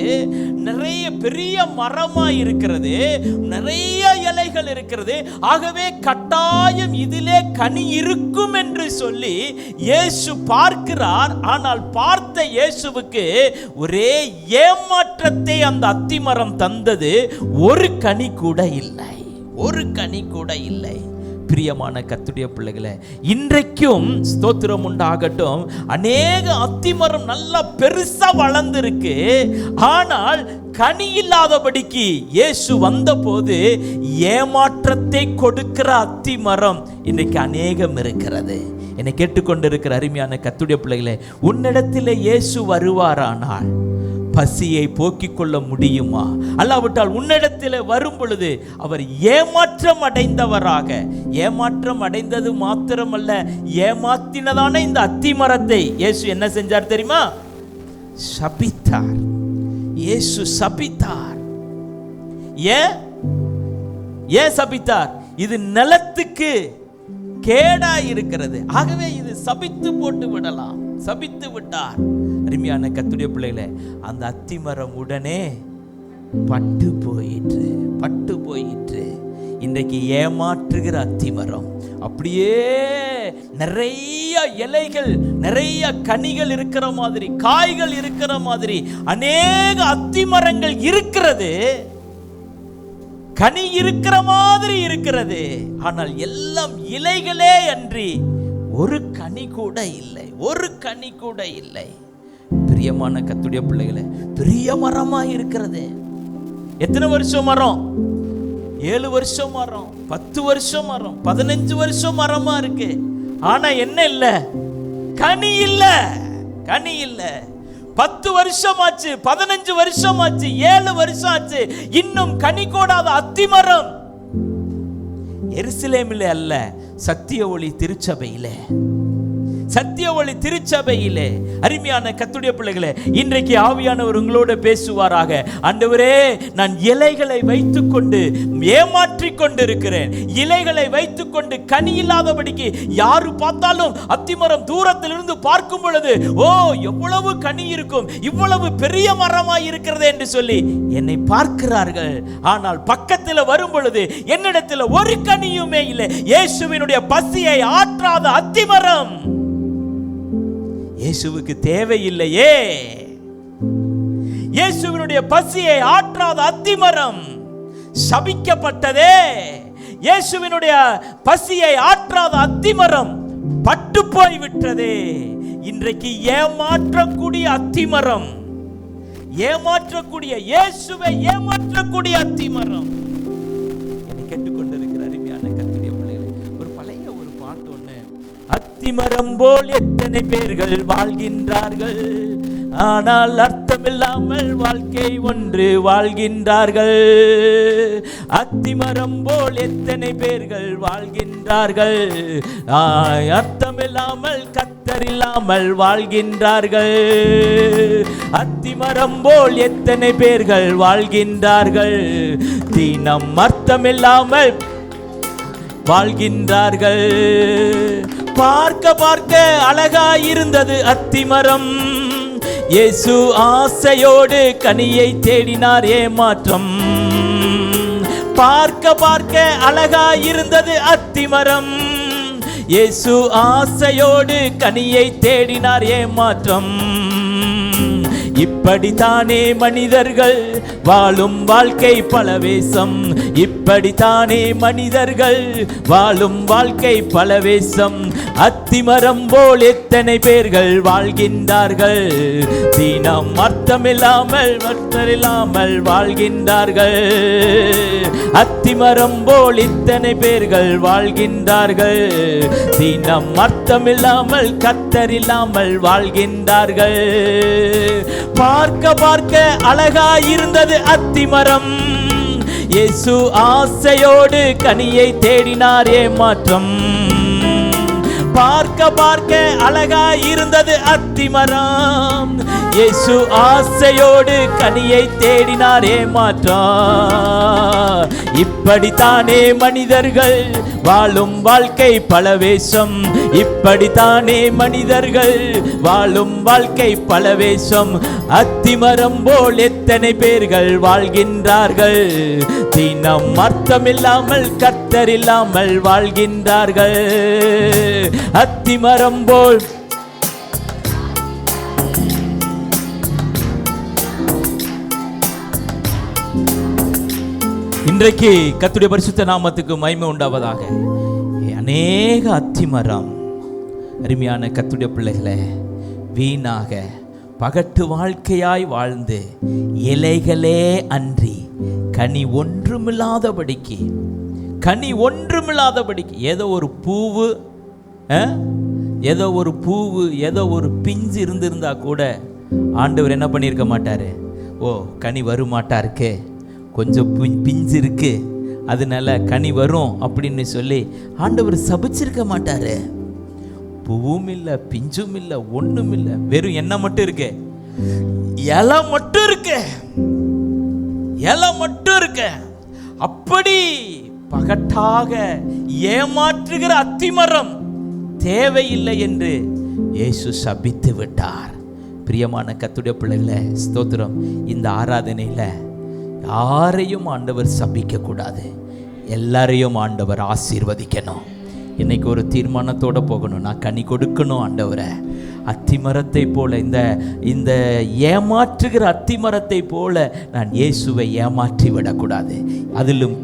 நிறைய பெரிய மரமா இருக்கிறது, நிறைய இலைகள் இருக்கிறது. ஆகவே கட்டாயம் இதிலே கனி இருக்கும் என்று சொல்லி இயேசு பார்க்கிறார். ஆனால் பார்த்த இயேசுவுக்கு ஒரே ஏமாற்றத்தை அந்த அத்திமரம் தந்தது. ஒரு கனி கூட இல்லை, ஒரு கனி கூட இல்லை. பிரியமான கர்த்தருடைய பிள்ளைகளே, இன்றைக்கும் ஸ்தோத்திரம் உண்டாகட்டும், அநேக அத்திமரம் நல்லா பெருசா வளர்ந்திருக்கு. ஆனால் கனி இல்லாதபடிக்கு இயேசு வந்த போது ஏமாற்றத்தை கொடுக்கிற அத்திமரம் இன்றைக்கு அநேகம் இருக்கிறது. என்னை கேட்டுக்கொண்டிருக்கிற அருமையான கர்த்தருடைய பிள்ளைகளே, உன்னிடத்தில் இயேசு வருவாரானால் பசியை போக்கிக் கொள்ள முடியுமா? அல்லாவிட்டால் உன்னிடத்தில் வரும் பொழுது அவர் ஏமாற்றம் அடைந்தவராக, ஏமாற்றம் அடைந்தது மாத்திரமல்ல, ஏமாத்தினதான இந்த அத்திமரத்தை இயேசு என்ன செஞ்சார் தெரியுமா? சபித்தார். இயேசு சபித்தார். ஏன் சபித்தார்? இது நிலத்துக்கு கேடா இருக்கிறது, ஆகவே இது சபித்து போட்டு விடலாம், சபித்து விட்டார். அருமையான கர்த்தருடைய பிள்ளைகளே, அந்த அத்திமரம் உடனே பட்டு போயிற்று, பட்டு போயிற்று. இன்றைக்கு ஏமாற்றுகிற அத்திமரம் அப்படியே நிறைய இலைகள், நிறைய கனிகள் இருக்கிற மாதிரி, காய்கள் இருக்கிற மாதிரி அநேக அத்திமரங்கள் இருக்கிறது, கனி இருக்கிற மாதிரி இருக்கிறது. ஆனால் எல்லாம் இலைகளே அன்றி ஒரு கனி கூட இல்லை, ஒரு கனி கூட இல்லை. பிரியமான கர்த்தருடைய பிள்ளைகளே, பெரிய மரமா இருக்கிறது. எத்தனை வருஷம் மரம்? 7 வருஷம் மரம், 10 வருஷம் மரம், 15 வருஷம் மரமா இருக்கு. ஆனா என்ன இல்ல? கனி இல்ல, கனி இல்ல. 10 வருஷம் ஆச்சு, 15 வருஷம் ஆச்சு, 7 வருஷம் ஆச்சு, இன்னும் கனி கோடாத அத்திமரம். எருசலேமிலே அல்ல, சத்திய ஒளி திருச்சபையிலே, சத்திய ஒளி திருச்சபையிலே. அருமையான கர்த்தருடைய பிள்ளைகளே, இன்றைக்கு ஆவியானவர் உங்களோட பேசுவாராக. ஆண்டவரே, நான் இலைகளை வைத்துக்கொண்டு ஏமாற்றிக் கொண்டிருக்கிறேன், இலைகளை வைத்துக்கொண்டு கனி இல்லாதபடிக்கு யாரு பார்த்தாலும் அத்திமரம் தூரத்திலிருந்து பார்க்கும் பொழுது, ஓ எவ்வளவு கனி இருக்கும், இவ்வளவு பெரிய மரமாய் இருக்கிறது என்று சொல்லி என்னை பார்க்கிறார்கள். ஆனால் பக்கத்தில் வரும் பொழுது என்னிடத்தில் ஒரு கனியுமே இல்லை. இயேசுவினுடைய பசியை ஆற்றாத அத்திமரம் இயேசுவுக்கு தேவையில்லையே. இயேசுவினுடைய பசியை ஆற்றாத அத்திமரம் சபிக்கப்பட்டதே. இயேசுவினுடைய பசியை ஆற்றாத அத்திமரம் பட்டு போய் விட்டதே. இன்றைக்கு ஏமாற்றக்கூடிய அத்திமரம், ஏமாற்றக்கூடிய இயேசுவை ஏமாற்றக்கூடிய அத்திமரம். என்னை கேட்டுக்கொண்டிருக்கிற அருமையான கர்த்தருடைய பிள்ளைகளே, ஒரு பழைய ஒரு பாட்டு ஒண்ணு, அத்திமரம் போல் எத்தனை பேர்கள் வாழ்கின்றார்கள், ஆனால் அர்த்தமில்லாமல் வாழ்க்கை ஒன்று வாழ்கின்றார்கள். அத்திமரம் போல் எத்தனை பேர்கள் வாழ்கின்றார்கள், அர்த்தமில்லாமல் கர்த்தரில்லாமல் வாழ்கின்றார்கள். அத்திமரம் போல் எத்தனை பேர்கள் வாழ்கின்றார்கள், தினம் அர்த்தமில்லாமல் வாழ்கின்றார்கள். பார்க்க பார்க்க அழகாயிருந்தது அத்திமரம், இயேசு ஆசையோடு கனியை தேடினார், ஏமாற்றம். பார்க்க பார்க்க அழகாயிருந்தது அத்திமரம், இயேசு ஆசையோடு கனியை தேடினார், ஏமாற்றம். இப்படித்தானே மனிதர்கள் வாழும் வாழ்க்கை பலவேசம், இப்படித்தானே மனிதர்கள் வாழும் வாழ்க்கை பலவேசம். அத்திமரம் போல் எத்தனை பேர்கள் வாழ்கின்றார்கள், தினம் அர்த்தமில்லாமல் வாழ்கின்றார்கள். அத்திமரம் போல் இத்தனை பேர்கள் வாழ்கின்றார்கள், தினம் அர்த்தமில்லாமல் கர்த்தரில்லாமல் வாழ்கின்றார்கள். பார்க்க பார்க்க அழகாயிருந்தது அத்திமரம், இயேசு ஆசையோடு கனியை தேடினார், ஏமாற்றம். பார்க்க பார்க்க அழகாயிருந்தது அத்திமரம், இயேசு ஆசையோடு கனியை தேடினார், ஏமாற்றம். இப்படித்தானே மனிதர்கள் வாழும் வாழ்க்கை பலவேசம், இப்படித்தானே மனிதர்கள் வாழும் வாழ்க்கை பலவேசம். அத்திமரம் போல் எத்தனை பேர்கள் வாழ்கின்றார்கள், தினம் அர்த்தமில்லாமல் கர்த்தரில்லாமல் வாழ்கின்றார்கள். அத்திமரம் போல் இன்றைக்கு கர்த்தருடைய பரிசுத்த நாமத்துக்கு மகிமை உண்டாவதாக. அநேக அத்திமரம், அருமையான கர்த்தருடைய பிள்ளைகளே, வீணாக பகட்டு வாழ்க்கையாய் வாழ்ந்து இலைகளே அன்றி கனி ஒன்றுமில்லாதபடிக்கு ஏதோ ஒரு பூவு ஏதோ ஒரு பிஞ்சு இருந்திருந்தா கூட ஆண்டவர் என்ன பண்ணியிருக்க மாட்டாரு, ஓ கனி வருமாட்டா இருக்கு, கொஞ்சம் பிஞ்சு இருக்கு அதனால கனி வரும் அப்படின்னு சொல்லி ஆண்டவர் சபிச்சிருக்க மாட்டாரு. பூவும் இல்லை, பிஞ்சும் இல்லை, ஒண்ணும் இல்லை, வெறும் எண்ணெய் மட்டும் இருக்கு, இலை மட்டும் இருக்கு. அப்படி பகட்டாக ஏமாற்றுகிற அத்திமரம் தேவையில்லை என்று இயேசு சபித்து விட்டார். பிரியமான கர்த்தருடைய பிள்ளைகளே, ஸ்தோத்திரம். இந்த ஆராதனையில யாரையும் ஆண்டவர் சபிக்க கூடாது, எல்லாரையும் ஆண்டவர் ஆசீர்வதிக்கணும். இன்னைக்கு ஒரு தீர்மானத்தோட போகணும், நான் கனி கொடுக்கணும் ஆண்டவரை. அத்திமரத்தை போல, இந்த ஏமாற்றுகிற அத்திமரத்தை போல நான் இயேசுவை ஏமாற்றி விடக்கூடாது. அதிலும்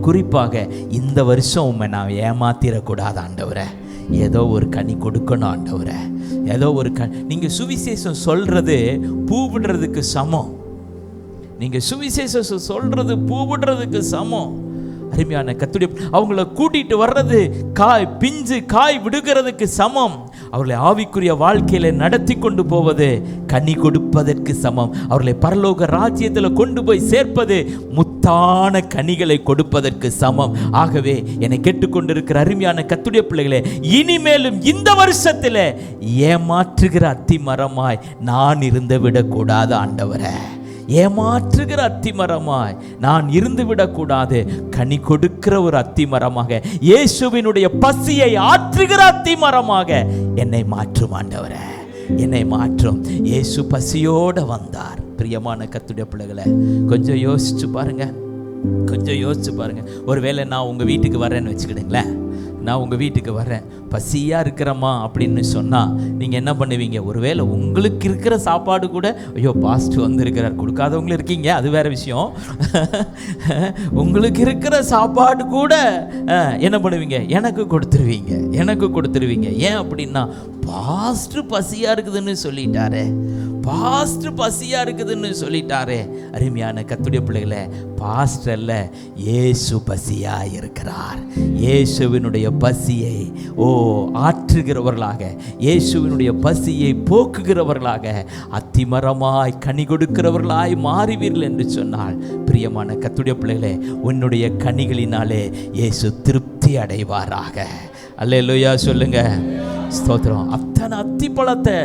குறிப்பாக இந்த வருஷம் உண்மை நான் ஏமாத்திடக்கூடாது ஆண்டவரை. ஏதோ ஒரு கனி கொடுக்கணும் ஆண்டவரை. ஏதோ ஒரு நீங்கள் சுவிசேஷம் சொல்றது பூவிடுறதுக்கு சமம். நீங்கள் சுவிசேஷம் சொல்றது பூவிடுறதுக்கு சமம். அருமையான கர்த்தருடைய அவங்கள கூட்டிட்டு வர்றது பிஞ்சு காய் விடுகிறதுக்கு சமம். அவர்களை ஆவிக்குரிய வாழ்க்கையில நடத்தி கொண்டு போவது கனி கொடுப்பதற்கு சமம். அவர்களை பரலோக ராஜ்யத்தில் கொண்டு போய் சேர்ப்பது முத்தான கனிகளை கொடுப்பதற்கு சமம். ஆகவே என்னை கேட்டுக்கொண்டிருக்கிற அருமையான கர்த்தருடைய பிள்ளைகளே, இனிமேலும் இந்த வருஷத்தில் ஏமாற்றுகிற அத்தி மரமாய் நான் இருந்து விடக்கூடாது ஆண்டவரே. ஏமாற்றுகிற அத்திமரமாய் நான் இருந்து விடக்கூடாது. கனி கொடுக்கிற ஒரு அத்திமரமாக, இயேசுவினுடைய பசியை ஆற்றுகிற அத்திமரமாக என்னை மாற்றும் ஆண்டவரே, என்னை மாற்றும். இயேசு பசியோட வந்தார். பிரியமான கர்த்தருடைய பிள்ளைகளை, கொஞ்சம் யோசிச்சு பாருங்க. ஒருவேளை நான் உங்க வீட்டுக்கு வரேன்னு வச்சுக்கிடுங்களேன், நான் உங்கள் வீட்டுக்கு வரேன், பசியாக இருக்கிறம்மா அப்படின்னு சொன்னால் நீங்கள் என்ன பண்ணுவீங்க? ஒருவேளை உங்களுக்கு இருக்கிற சாப்பாடு கூட, ஐயோ பாஸ்ட் வந்திருக்கிறார், கொடுக்காதவங்களும் இருக்கீங்க, அது வேறு விஷயம். உங்களுக்கு இருக்கிற சாப்பாடு கூட என்ன பண்ணுவீங்க? எனக்கு கொடுத்துருவீங்க. ஏன் அப்படின்னா, பாஸ்ட் பசியாக இருக்குதுன்னு சொல்லிட்டாரே. அருமையான கர்த்தருடைய பிள்ளைகளே, பாஸ்டர் அல்ல, இயேசு பசியாக இருக்கிறார். இயேசுவினுடைய பசியை ஆற்றுகிறவர்களாக, இயேசுவினுடைய பசியை போக்குகிறவர்களாக, அத்திமரமாய் கனி கொடுக்கிறவர்களாய் மாறுவீர்கள் என்று சொன்னால், பிரியமான கர்த்தருடைய பிள்ளைகளே, உன்னுடைய கனிகளினாலே இயேசு திருப்தி அடைவாராக. அல்லேலூயா சொல்லுங்க. ஸ்தோத்திரம். அத்தனை அத்தி பழத்தை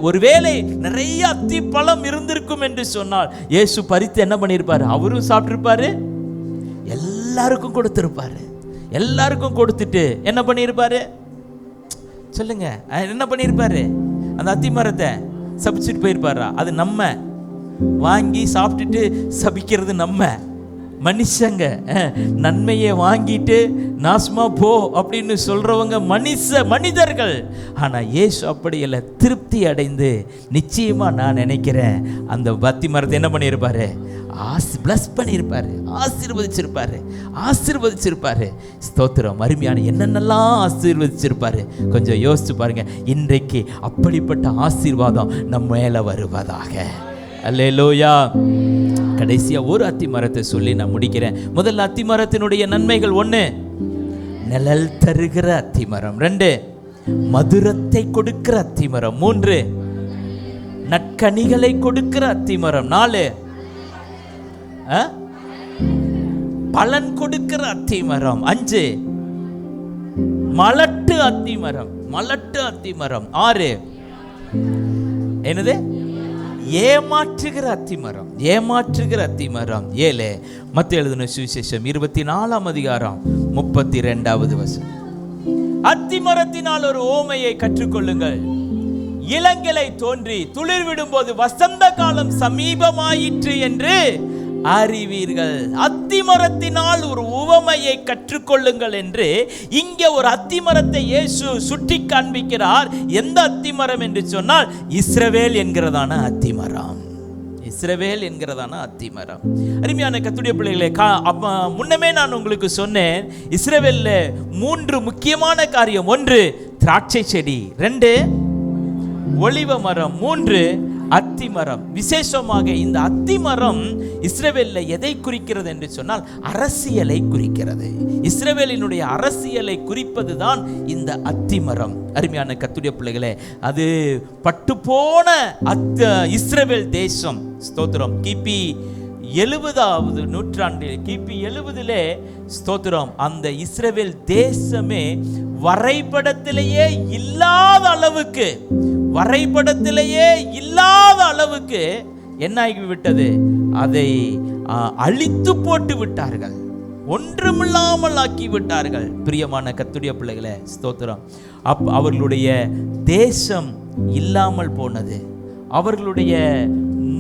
ஒருவேளை நிறைய அத்தி பழம் இருந்திருக்கும் என்று சொன்னால் இயேசு பறித்து என்ன பண்ணியிருப்பாரு? அவரும் சாப்பிட்டிருப்பாரு, எல்லாருக்கும் கொடுத்திருப்பாரு. எல்லாருக்கும் கொடுத்துட்டு என்ன பண்ணியிருப்பாரு? சொல்லுங்க, என்ன பண்ணியிருப்பாரு? அந்த அத்தி மரத்தை சபிச்சுட்டு போயிருப்பாரா? அது நம்ம வாங்கி சாப்பிட்டுட்டு சபிக்கிறது நம்ம மனுஷங்க. நன்மையை வாங்கிட்டு நாசமா போ அப்படின்னு சொல்றவங்க மனிதர்கள். ஆனா இயேசு அப்படி இல்லை, திருப்தி அடைந்து நிச்சயமா நான் நினைக்கிறேன் அந்த அத்தி மரத்தை என்ன பண்ணியிருப்பாரு? பிளஸ் பண்ணியிருப்பாரு, ஆசீர்வதிச்சிருப்பாரு. ஸ்தோத்திரம். அருமையான என்னென்னலாம் ஆசீர்வதிச்சிருப்பாரு கொஞ்சம் யோசிச்சு பாருங்க. இன்றைக்கு அப்படிப்பட்ட ஆசீர்வாதம் நம்ம மேல வருவதாக. அல்லேலூயா. கடைசியா ஒரு அத்தி மரத்தை சொல்லி நான் முடிக்கிறேன். முதல்ல அத்தி மரத்தினுடைய நன்மைகள்: 1, நிழல் தருகிற அத்தி மரம்; 2, மதுரத்தை கொடுக்கிற அத்தி மரம்; 3, நற்கனிகளை கொடுக்கிற அத்தி மரம்; 4, பலன் கொடுக்கிற அத்தி மரம்; 5, மலட்டு அத்தி மரம்; 6, என்னது? ஏமாற்றுகிற அத்தி மரம்; 7, மத்தேயு எழுதின சுவிசேஷம் 24ஆம் அதிகாரம் 32வது வசனம். அத்தி மரத்தினால் ஒரு ஓமையை கற்றுக்கொள்ளுங்கள். இளங்கிளை தோன்றி துளிர் விடும்போது வசந்த காலம் சமீபமாயிற்று என்று அறிவீர்கள். அத்தி மரத்தினால் ஒரு உவமையை கற்றுக்கொள்ளுங்கள் என்று இங்கே ஒரு அத்தி மரத்தை இயேசு சுட்டி காண்பிக்கிறார். எந்த அத்தி மரம் என்று சொன்னால் இஸ்ரவேல் என்கிறதான அத்தி மரம். அருமையான கர்த்தருடைய பிள்ளைகளே, முன்னமே நான் உங்களுக்கு சொன்னேன், இஸ்ரவேல்ல 3 முக்கியமான காரியம்: 1, திராட்சை செடி; 2, ஒலிவ மரம்; 3, அத்தி மரம். விசேஷமாக இந்த அத்தி மரம் இஸ்ரவேல்ல எதை குறிக்கிறது என்று சொன்னால் அரசியலை குறிக்கிறது. இஸ்ரவேலினுடைய அரசியலை குறிப்பதுதான் இந்த அத்தி மரம். அருமையான கர்த்தருடைய பிள்ளைகளே, அது பட்டுப்போன இஸ்ரவேல் தேசம். ஸ்தோத்திரம். கிபி 70வது நூற்றாண்டில், கிபி 70 ஸ்தோத்திரம், அந்த இஸ்ரவேல் தேசமே வரைபடத்திலேயே இல்லாத அளவுக்கு என்ன ஆகிவிட்டது? அதை அழித்து போட்டு விட்டார்கள், ஒன்றுமில்லாமல் ஆக்கி விட்டார்கள். பிரியமான கர்த்தருடைய பிள்ளைகளே, ஸ்தோத்திரம். அவர்களுடைய தேசம் இல்லாமல் போனது, அவர்களுடைய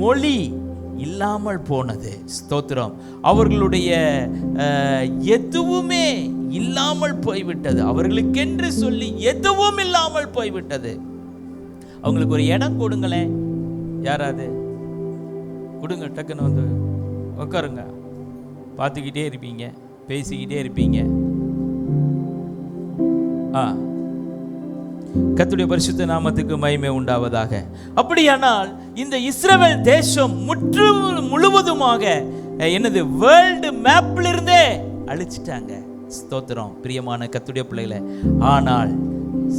மொழி இல்லாமல் போனது. ஸ்தோத்திரம். அவர்களுடைய எதுவுமே இல்லாமல் போய்விட்டது. அவர்களுக்கென்று சொல்லி எதுவும் இல்லாமல் போய்விட்டது. அவங்களுக்கு ஒரு இடம் கொடுங்களேன், யாராவது கொடுங்க, டக்குன்னு வந்து உட்காருங்க. பார்த்துக்கிட்டே இருப்பீங்க, பேசிக்கிட்டே இருப்பீங்க. கர்த்தருடைய பரிசுத்த நாமத்துக்கு மகிமை உண்டாவதாக. அப்படியானால் இந்த இஸ்ரவேல் தேசம் முழுவதுமாக என்னது வேர்ல்டு மேப்ல இருந்தே அழிச்சிட்டாங்க. ஸ்தோத்திரம். பிரியமான கர்த்தருடைய பிள்ளைகளே, ஆனால்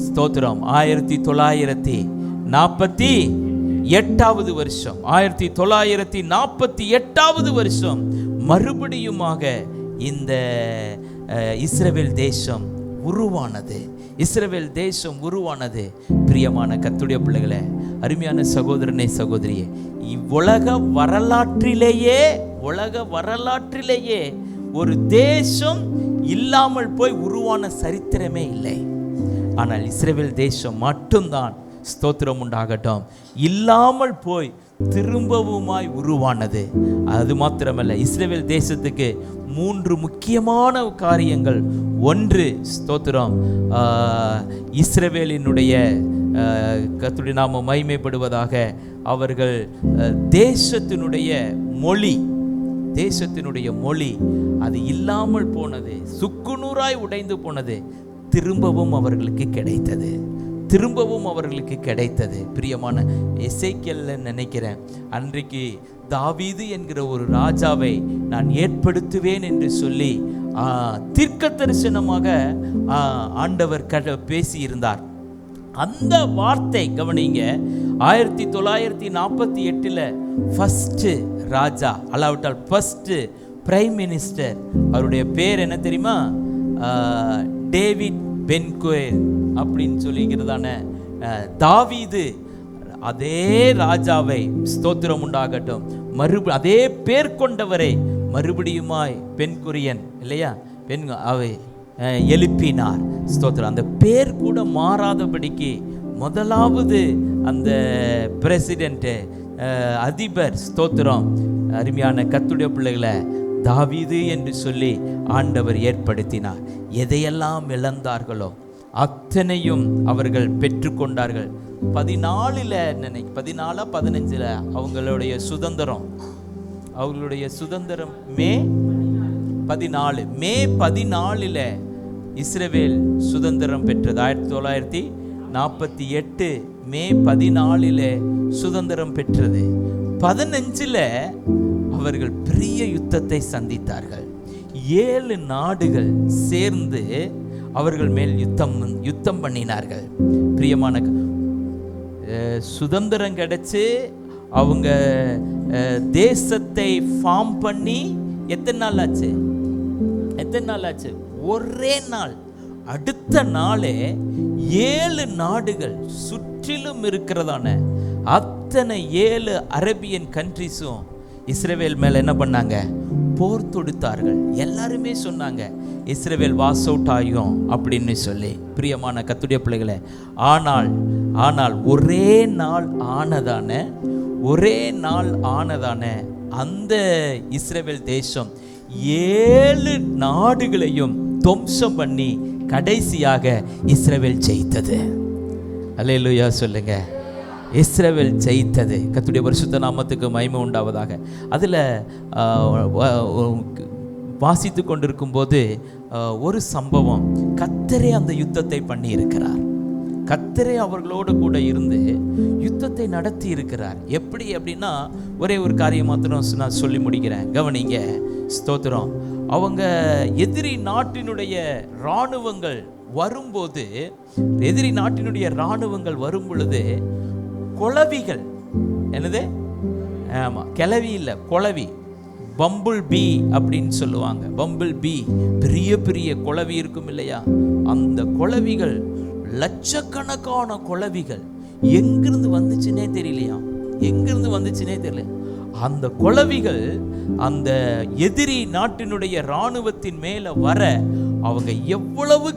ஸ்தோத்திரம் 1948வது வருஷம், 1948வது வருஷம் மறுபடியுமாக இந்த இஸ்ரவேல் தேசம் உருவானது. பிரியமான கர்த்தருடைய பிள்ளைகளே, அருமையான சகோதரனே, சகோதரியே, உலக வரலாற்றிலேயே ஒரு தேசம் இல்லாமல் போய் உருவான சரித்திரமே இல்லை. ஆனால் இஸ்ரவேல் தேசம் மட்டும்தான், ஸ்தோத்திரம் உண்டாகட்டும், இல்லாமல் போய் திரும்பவுமாய் உருவானது. அது மாத்திரமல்ல, இஸ்ரவேல் தேசத்துக்கு 3 முக்கியமான காரியங்கள். 1, ஸ்தோத்திரம், இஸ்ரவேலினுடைய கர்த்தருடைய நாமம் மகிமைப்படுவதாக, அவர்கள் தேசத்தினுடைய மொழி அது இல்லாமல் போனது, சுக்குநூறாய் உடைந்து போனது. திரும்பவும் அவர்களுக்கு கிடைத்தது. பிரியமான எசேக்கியேல்ல நினைக்கிறேன், அன்றைக்கு தாவீது என்கிற ஒரு ராஜாவை நான் ஏற்படுத்துவேன் என்று சொல்லி தீர்க்க தரிசனமாக ஆண்டவர் பேசியிருந்தார். அந்த வார்த்தை கவனிங்க, 1948 ஃபர்ஸ்ட் ராஜா, அல்லாவிட்டால் ஃபர்ஸ்ட் பிரைம் மினிஸ்டர், அவருடைய பேர் என்ன தெரியுமா? டேவிட் பென்குவேல் அப்படின்னு சொல்லிக்கிறதான தாவீது. அதே ராஜாவை, ஸ்தோத்திரம் உண்டாகட்டும், அதே பேர் கொண்டவரை மறுபடியுமாய் பென்குரியன் இல்லையா, அவை எழுப்பினார். ஸ்தோத்திரம். அந்த பேர் கூட மாறாதபடிக்கு முதலாவது அந்த பிரசிடென்ட் அதிபர், ஸ்தோத்திரம், அருமையான கர்த்தருடைய பிள்ளைகளை தாவீது என்று சொல்லி ஆண்டவர் ஏற்படுத்தினார். எதையெல்லாம் இழந்தார்களோ அத்தனையும் அவர்கள் பெற்றுக்கொண்டார்கள். 14 அவங்களுடைய சுதந்திரம் மே 14 இஸ்ரவேல் சுதந்திரம் பெற்றது. 1948 மே 14 சுதந்திரம் பெற்றது. 15 அவர்கள் பெரிய யுத்தத்தை சந்தித்தார்கள். 7 நாடுகள் சேர்ந்து அவர்கள் மேல் யுத்தம் பண்ணினார்கள். பிரியமான, சுதந்திரம் கிடைச்சு அவங்க தேசத்தை ஃபார்ம் பண்ணி எத்தனை நாள் ஆச்சு? ஒரே நாள். அடுத்த நாளே 7 நாடுகள் சுற்றிலும் இருக்கிறதான அத்தனை 7 அரேபியன் கண்ட்ரிஸும் இஸ்ரவேல் மேல என்ன பண்ணாங்க? போர் தொடுத்தார்கள். எல்லாருமே சொன்னாங்க இஸ்ரவேல் வாஸ் அவுட் ஆகும் அப்படின்னு சொல்லி. பிரியமான கர்த்தருடைய பிள்ளைகளே, ஆனால் ஒரே நாள் ஆனதான அந்த இஸ்ரவேல் தேசம் 7 நாடுகளையும் துவம்சம் பண்ணி கடைசியாக இஸ்ரவேல் ஜெயித்தது. அல்லேலூயா சொல்லுங்க. இஸ்ரவேல் ஜெயித்தது. கர்த்தருடைய பரிசுத்த நாமத்துக்கு மகிமை உண்டாவதாக. அதில் வாசித்து கொண்டிருக்கும் போது ஒரு சம்பவம், கர்த்தரே அந்த யுத்தத்தை பண்ணி இருக்கிறார். கர்த்தரே அவர்களோடு கூட இருந்து யுத்தத்தை நடத்தி இருக்கிறார். எப்படி அப்படின்னா, ஒரே ஒரு காரியம் மாத்திரம் நான் சொல்லி முடிக்கிறேன், கவனிங்க. ஸ்தோத்திரம். அவங்க எதிரி நாட்டினுடைய இராணுவங்கள் வரும் பொழுது குளவிகள், என்னது, ஆமாம், கிளவி இல்லை, குளவி, பம்பிள் பீ அப்படின்னு சொல்லுவாங்க. பம்பிள் பீ, பெரிய பெரிய குளவி இருக்கும் இல்லையா, அந்த குளவிகள், லட்சக்கணக்கான குளவிகள் எங்கிருந்து வந்துச்சுன்னே தெரியல. அந்த குளவிகள் அந்த எதிரி நாட்டினுடைய இராணுவத்தின் மேல வர அவங்க எவ்வளவு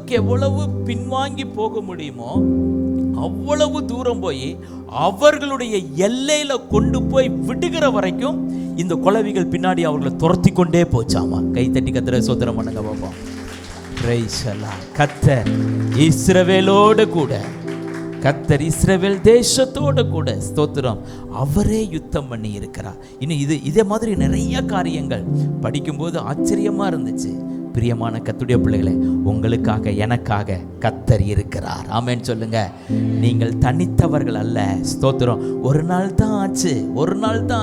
பின்வாங்கி போக முடியுமோ அவ்வளவு தூரம் போய் அவர்களுடைய எல்லையில கொண்டு போய் விடுகிற வரைக்கும் இந்த குளவிகள் பின்னாடி அவர்களை துரத்தி கொண்டே போச்சாமா. கைத்தட்டி கர்த்தரை ஸ்தோத்திரம் பண்ணுங்க பாப்போம். பிரைஸ் எல்லாம். கர்த்தர் இஸ்ரவேலோடு கூட, கர்த்தர் இஸ்ரவேல் தேசத்தோடு கூட, ஸ்தோத்திரம், அவரே யுத்தம் பண்ணி இருக்கிறார். இன்னும் இதே மாதிரி நிறைய காரியங்கள் படிக்கும்போது ஆச்சரியமா இருந்துச்சு. பிரியமான கர்த்தருடைய பிள்ளைகளே, உங்களுக்காக எனக்காக கர்த்தர் இருக்கிறார். ஆமென் சொல்லுங்க. நீங்கள் தனித்தவர்கள் அல்ல. ஸ்தோத்திரம். ஒரு நாள் தான்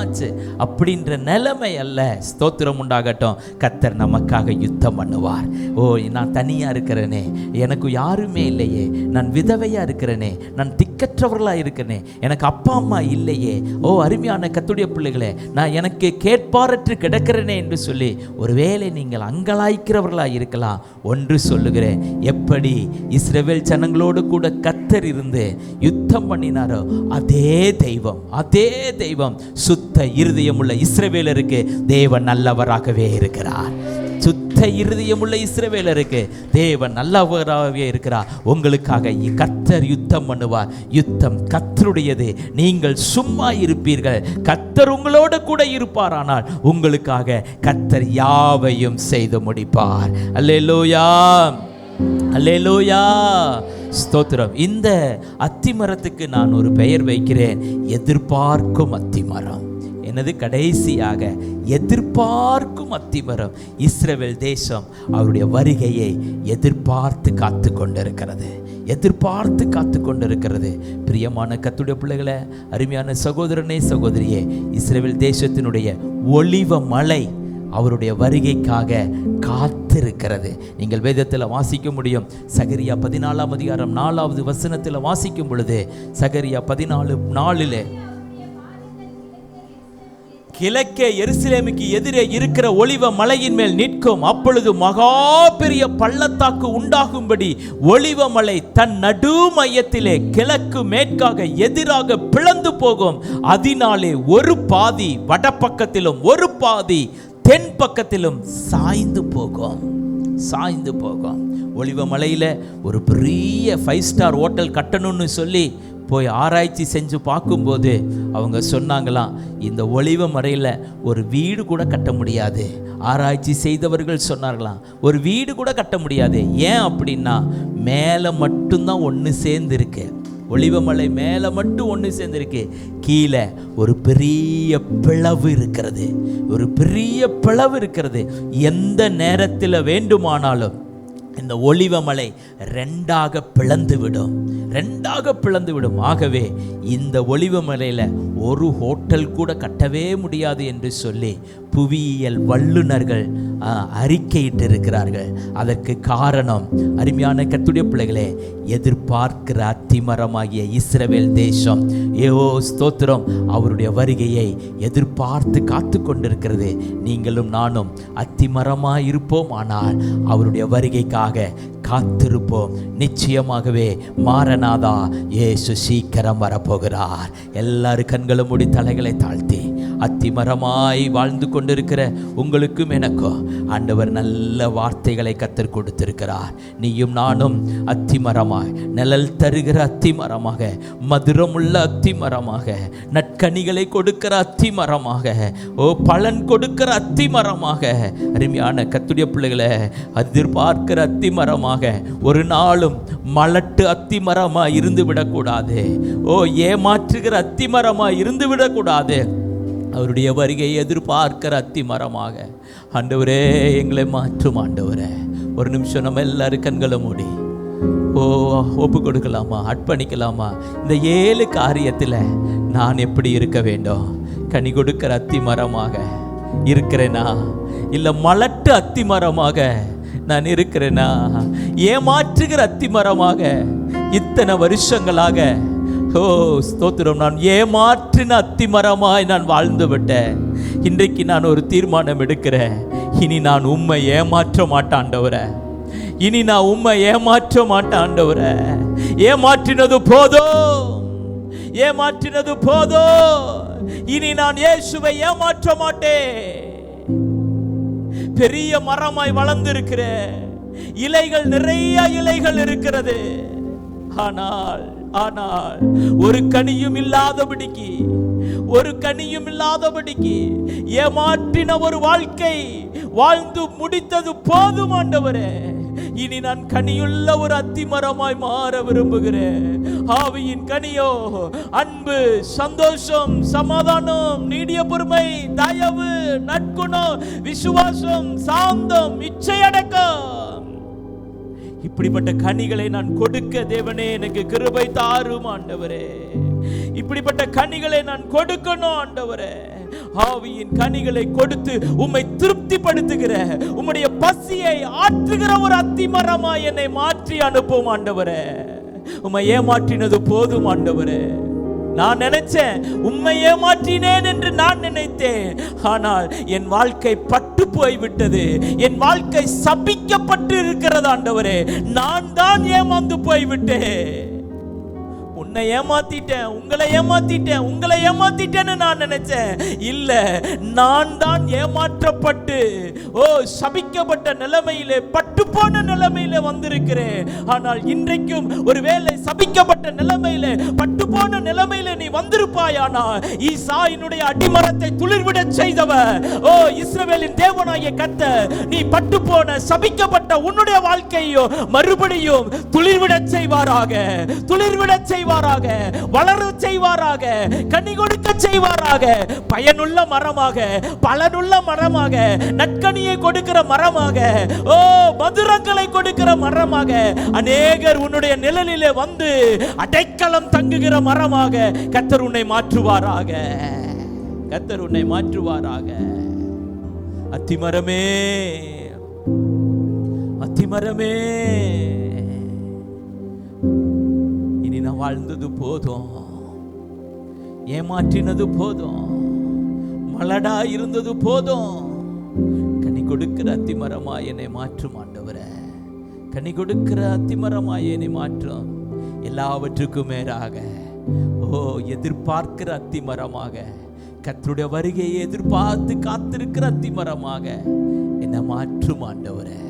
ஆச்சு அப்படின்ற நிலைமை அல்ல. ஸ்தோத்திரம் உண்டாகட்டும். கர்த்தர் நமக்காக யுத்தம் பண்ணுவார். ஓ, நான் தனியா இருக்கிறேனே, எனக்கு யாருமே இல்லையே, நான் விதவையா இருக்கிறேனே, நான் திக்கற்றவர்களா இருக்கிறேனே, எனக்கு அப்பா அம்மா இல்லையே, ஓ அருமையான கர்த்தருடைய பிள்ளைகளே, நான் எனக்கு கேட்பாரற்று கிடக்கிறேனே என்று சொல்லி ஒருவேளை நீங்கள் அங்கலாய்க்கிறவர்களாக இருக்கலாம். ஒன்று சொல்லுகிறேன், எப்படி இஸ்ரவேல் ஜனங்களோடு கூட கர்த்தர் இருந்து யுத்தம் பண்ணினாரோ அதே தெய்வம் சுத்த இருதயமுள்ள இஸ்ரவேலருக்கு தேவன் நல்லவராகவே இருக்கிறார். சுத்த இருதயமுள்ள இஸ்ரவேலருக்கு தேவன் நல்லவராகவே இருக்கிறார். உங்களுக்காக கர்த்தர் யுத்தம் பண்ணுவார். யுத்தம் கர்த்தருடையது. நீங்கள் சும்மா இருப்பீர்கள். கர்த்தர் உங்களோடு கூட இருப்பார். ஆனால் உங்களுக்காக கர்த்தர் யாவையும் செய்து முடிப்பார். அல்லேலூயா, அல்லேலூயா, ஸ்தோத்திரம். இந்த அத்திமரத்துக்கு நான் ஒரு பெயர் வைக்கிறேன், எதிர்பார்க்கும் அத்திமரம். என்னது? கடைசியாக எதிர்பார்க்கும் அத்திமரம். இஸ்ரவேல் தேசம் அவருடைய வருகையை எதிர்பார்த்து காத்து கொண்டிருக்கிறது. பிரியமான கர்த்தருடைய பிள்ளைகளே, அருமையான சகோதரனே சகோதரியே, இஸ்ரவேல் தேசத்தினுடைய ஒலிவ மலை அவருடைய வருகைக்காக காத்திருக்கிறது. நீங்கள் வேதத்தில் வாசிக்க முடியும். சகரியா 14ஆம் அதிகாரம் 4வது வசனத்தில் வாசிக்கும் பொழுது, சகரியா 14:4 கிழக்கே எருசலேமுக்கு எதிரே இருக்கிற ஒலிவ மலையின் மேல் நிற்கும். அப்பொழுது மகா பெரிய பள்ளத்தாக்கு உண்டாகும்படி ஒலிவ மலை தன் நடு மையத்திலே கிழக்கு மேற்காக எதிராக பிளந்து போகும். அதனாலே ஒரு பாதி வடபக்கத்திலும் ஒரு பாதி தென் பக்கத்திலும் சாய்ந்து போகும். ஒலிவ மலையில் ஒரு பெரிய 5 ஸ்டார் ஹோட்டல் கட்டணும்னு சொல்லி போய் ஆராய்ச்சி செஞ்சு பார்க்கும்போது அவங்க சொன்னாங்களாம், இந்த ஒலிவ மலையில் ஒரு வீடு கூட கட்ட முடியாது. ஆராய்ச்சி செய்தவர்கள் சொன்னார்களாம், ஒரு வீடு கூட கட்ட முடியாது. ஏன் அப்படின்னா மேலே மட்டும்தான் ஒன்று சேர்ந்துருக்கு. ஒலிவமலை மேலே மட்டும் ஒன்று சேர்ந்துருக்கு, கீழே ஒரு பெரிய பிளவு இருக்கிறது. ஒரு பெரிய பிளவு இருக்கிறது. எந்த நேரத்தில் வேண்டுமானாலும் இந்த ஒலிவமலை ரெண்டாக பிளந்து விடும். ஆகவே இந்த ஒலிவமலையில் ஒரு ஹோட்டல் கூட கட்டவே முடியாது என்று சொல்லி புவியியல் வல்லுநர்கள் அறிக்கையிட்டு இருக்கிறார்கள். அதற்கு காரணம், அருமையான கர்த்தருடைய பிள்ளைகளே, எதிர்பார்க்கிற அத்திமரமாகிய இஸ்ரவேல் தேசம், ஸ்தோத்திரம், அவருடைய வருகையை எதிர்பார்த்து காத்து கொண்டிருக்கிறது. நீங்களும் நானும் அத்திமரமாய் இருப்போம், ஆனால் அவருடைய வருகைக்காக காத்திருப்போம். நிச்சயமாகவே மாரநாதா இயேசு சீக்கிரம் வரப்போகிறார். எல்லாரும் கண்களும் மூடி தலைகளை தாழ்த்தி அத்திமரமாய் வாழ்ந்து கொண்டிருக்கிற உங்களுக்கும் எனக்கும் ஆண்டவர் நல்ல வார்த்தைகளை கத்தர் கொடுத்திருக்கிறார். நீயும் நானும் அத்திமரமாய், நிழல் தருகிற அத்திமரமாக, மதுரமுள்ள அத்திமரமாக, நற்கனிகளை கொடுக்கிற அத்திமரமாக, பலன் கொடுக்கிற அத்திமரமாக, அருமையான கர்த்தருடைய பிள்ளைகளை எதிர்பார்க்கிற அத்திமரமாக, ஒரு நாளும் மலட்டு அத்திமரமாய் இருந்து விடக்கூடாது. ஏமாற்றுகிற அத்திமரமாய் இருந்து விடக்கூடாது. அவருடைய வருகையை எதிர்பார்க்கிற அத்திமரமாக, ஆண்டவரே எங்களை மாற்றும் ஆண்டவரே. ஒரு நிமிஷம் நம்ம எல்லாரும் கண்களை மூடி ஒப்பு கொடுக்கலாமா, அர்ப்பணிக்கலாமா? இந்த 7 காரியத்தில் நான் எப்படி இருக்க வேண்டும்? கனி கொடுக்கிற அத்திமரமாக இருக்கிறேனா, இல்லை மலட்டு அத்திமரமாக நான் இருக்கிறேனா? ஏமாற்றுகிற அத்திமரமாக இத்தனை வருஷங்களாக ஸ்தோத்திரம், நான் ஏமாற்றின அத்திமரமாய் நான் வாழ்ந்து விட்டேன். இன்றைக்கு நான் ஒரு தீர்மானம் எடுக்கிறேன், இனி நான் உம்மை ஏமாற்ற மாட்டேன் ஆண்டவரே. இனி நான் உம்மை ஏமாற்ற மாட்டேன் ஆண்டவரே. ஏமாற்றினது போதும். இனி நான் இயேசுவை ஏமாற்ற மாட்டேன். பெரிய மரமாய் வளர்ந்திருக்கிற இலைகள், நிறைய இலைகள் இருக்கிறது. ஆனால் ஒரு கனியும் இல்லாதபடிக்கு ஏமாற்றின ஒரு வாழ்க்கை வாழ்ந்து முடித்தது போதும் ஆண்டவரே. இனி நான் கனியுள்ள ஒரு அத்திமரமாய் மாற விரும்புகிறேன். ஆவியின் கனியோ அன்பு, சந்தோஷம், சமாதானம், நீடிய பொறுமை, தயவு, நற்குணம், விசுவாசம், சாந்தம், இச்சையடக்கம். இப்படிப்பட்ட கனிகளை நான் கொடுக்க தேவனே எனக்கு கிருபை தாரும் ஆண்டவரே. இப்படிப்பட்ட கனிகளை நான் கொடுக்கணும் ஆண்டவரே. ஆவியின் கனிகளை கொடுத்து உம்மை திருப்திப்படுத்துகிற, உம்முடைய பசியை ஆற்றுகிற ஒரு அத்திமரமாய் என்னை மாற்றி அனுப்பும் ஆண்டவரே. உம்மை ஏமாற்றினது போதும் ஆண்டவரே. நான் நினைச்சேன், உம்மை ஏமாற்றினேன் என்று நான் நினைத்தேன். ஆனால் என் வாழ்க்கை பட்டு போய்விட்டது. என் வாழ்க்கை சபிக்கப்பட்டு இருக்கிறது ஆண்டவரே. நான் தான் ஏமாந்து போய்விட்டேன். உன்னை ஏமாத்திட்டேன், உங்களை ஏமாத்திட்டேன்னு நான் நினைச்சேன். இல்ல, நான் தான் ஏமாற்றப்பட்டு சபிக்கப்பட்ட நிலைமையிலே, பட்டு போன நிலைமையிலே வந்திருக்கிறேன். ஆனால் இன்றைக்கும் ஒருவேளை சபிக்கப்பட்ட நிலைமையிலே, பட்டு போன நிலைமையிலே நீ வந்திருப்பாயானால், ஈசாயினுடைய அடிமரத்தை துளிர்விட செய்தவர் இஸ்ரவேலின் தேவனாகிய கர்த்தர், நீ பட்டு போன சபிக்கப்பட்ட உன்னுடைய வாழ்க்கையோ மறுபடியும் துளிர்விட செய்வாராக, வளர செய்வாராக, கனி கொடுக்க செய்வாராக, பயனுள்ள மரமாக, பலனுள்ள மரமாக, நற்கனியை கொடுக்கிற மரமாக, மதுரங்களை கொடுக்கிற மரமாக, அநேகர் உன்னுடைய நிழலிலே வந்து அடைக்கலம் தங்குகிற மரமாக கர்த்தர் உன்னை மாற்றுவாராக. அத்திமரமே, இனி நான் வாழ்ந்தது போதும், ஏமாற்றினது போதும், மலடா இருந்தது போதும். கனி கொடுக்கிற அத்திமரமாய் என்னை மாற்றும் ஆண்டவரே. கனி கொடுக்கிற அத்திமரமாய் என்னை மாற்றும். எல்லாவற்றுக்கும் மேலாக எதிர்பார்க்கிற அத்திமரமாக, கர்த்தருடைய வருகையை எதிர்பார்த்து காத்திருக்கிற அத்திமரமாக என்னை மாற்றும் ஆண்டவரே.